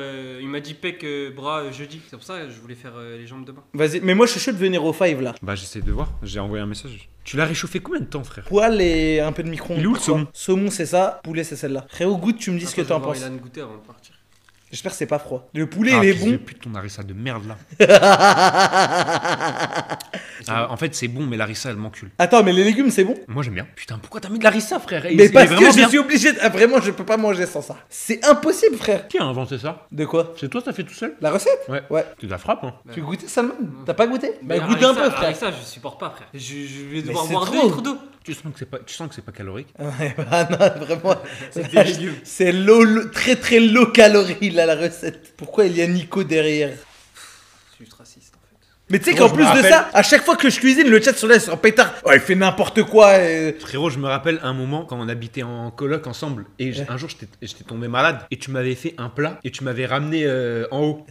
Il m'a dit pec bras jeudi. C'est pour ça que je voulais faire les jambes demain. Vas-y, mais moi je suis chaud de venir au 5 là. Bah, j'essaie de voir. J'ai envoyé un message. Tu l'as réchauffé combien de temps, frère? Poil et un peu de micro-ondes. Il est où, le Pourquoi saumon? Saumon, c'est ça. Poulet, c'est celle-là. Frérot, goûte, tu me dis ce que Attends, t'en je vais penses. voir Ilan goûter avant de partir. J'espère que c'est pas froid. Le poulet, Ah, il est fils de bon. pute, ton harissa de merde là. Ah, en fait, c'est bon, mais l'harissa elle m'encule. Attends, mais les légumes, c'est bon? Moi j'aime bien. Putain, pourquoi t'as mis de l'harissa, frère? Mais parce que je bien. suis obligé de... Ah, vraiment, je peux pas manger sans ça. C'est impossible, frère. Qui a inventé ça? De quoi? C'est toi, t'as fait tout seul? La recette? Ouais. Ouais. Tu la frappes, hein? Tu goûtais, Salman? T'as pas goûté? Bah, Mais goûte un peu, frère. Avec ça, je supporte pas, frère. Je vais Mais devoir c'est boire trop. 2 litres d'eau. Tu sens que c'est pas calorique? Ouais, bah non, vraiment. C'est des légumes. C'est très très low calorie là, la recette. Pourquoi il y a Nico derrière? Je suis juste raciste en fait. Mais tu sais qu'en plus de ça, à chaque fois que je cuisine, le chat sur là, c'est en pétard. Oh, il fait n'importe quoi. Frérot, je me rappelle un moment quand on habitait en coloc ensemble et un jour j'étais tombé malade et tu m'avais fait un plat et tu m'avais ramené en haut.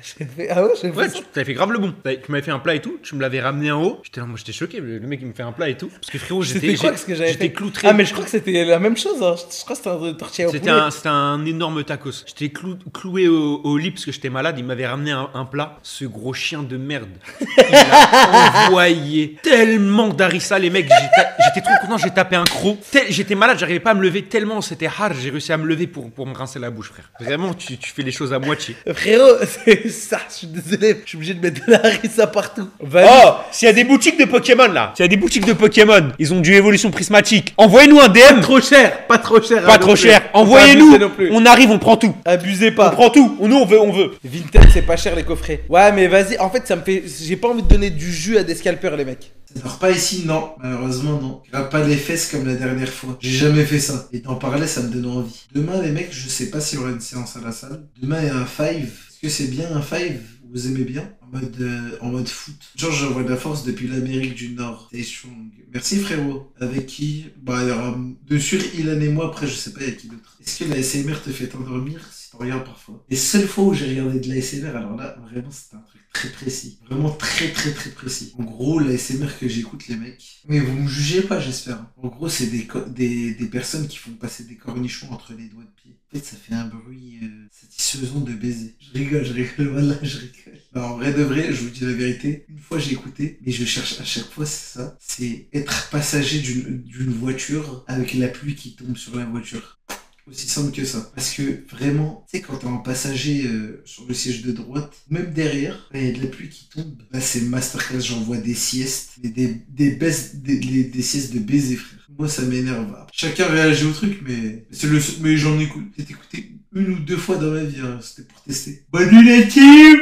Ah ouais, j'ai fait ça. Tu t'avais fait grave le bon. Tu m'avais fait un plat et tout, tu me l'avais ramené en haut. Moi j'étais choqué, le mec il me fait un plat et tout. Parce que frérot, j'étais cloutré. Ah mais je crois que c'était la même chose. Hein. Je crois que c'était un tortilla au poulet. C'était un énorme tacos. J'étais cloué au lit parce que j'étais malade. Il m'avait ramené un plat. Ce gros chien de merde. Il a envoyé tellement d'harissa, les mecs. J'étais trop content, j'ai tapé un croc. J'étais malade, j'arrivais pas à me lever tellement c'était hard. J'ai réussi à me lever pour me rincer la bouche, frère. Vraiment, tu fais les choses à moitié. Frérot, c'est ça. Je suis désolé, je suis obligé de mettre de la harissa partout. Oh, s'il y a des boutiques de Pokémon là, s'il y a des boutiques de Pokémon, ils ont du évolution prismatique. Envoyez-nous un DM. Pas trop cher, pas trop cher. Pas trop cher. Envoyez-nous. On arrive, on prend tout. Abusez pas. On prend tout. Nous, on veut. Vinted, c'est pas cher les coffrets. Ouais, mais vas-y. En fait, ça me fait. J'ai pas envie de donner du jus à des scalpers, les mecs. Ça dort pas ici, non. Malheureusement, non. Grappe pas les fesses comme la dernière fois. J'ai jamais fait ça. Et d'en parler, ça me donne envie. Demain, les mecs, je sais pas s'il y aura une séance à la salle. Demain, il y a un 5. Est-ce que c'est bien un 5? Vous aimez bien? En mode foot. Genre, j'envoie de la force depuis l'Amérique du Nord. Stay strong. Merci, frérot. Avec qui? Bah, il y aura dessus Ilan et moi. Après, je sais pas, il y a qui d'autre. Est-ce que la ASMR te fait t'endormir? Si t'en regardes parfois. Les seules fois où j'ai regardé de la ASMR, alors là, vraiment, c'était un truc très précis. Vraiment très précis. En gros, la ASMR que j'écoute, les mecs. Mais vous me jugez pas, j'espère. En gros, c'est des personnes qui font passer des cornichons entre les doigts de pied. En fait, ça fait un bruit satisfaisant de baiser. Je rigole, voilà, je rigole. Non, en vrai de vrai, je vous dis la vérité. Une fois, j'ai écouté, mais je cherche à chaque fois, c'est ça. C'est être passager d'une voiture avec la pluie qui tombe sur la voiture. Aussi simple que ça. Parce que vraiment, tu sais, quand t'es en passager sur le siège de droite, même derrière, il y a de la pluie qui tombe. Là, c'est masterclass, j'envoie des siestes, mais des siestes de baiser, frère. Moi, ça m'énerve. Chacun réagit au truc, mais j'en écoute. J'ai écouté 1 ou 2 fois dans ma vie, hein. C'était pour tester. Bonne nuit la team.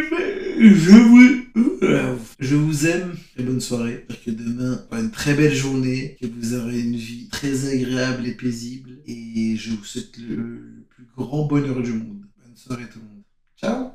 Je vous aime. Très bonne soirée. J'espère que demain, on aura une très belle journée, que vous aurez une vie très agréable et paisible. Et je vous souhaite le plus grand bonheur du monde. Bonne soirée tout le monde. Ciao.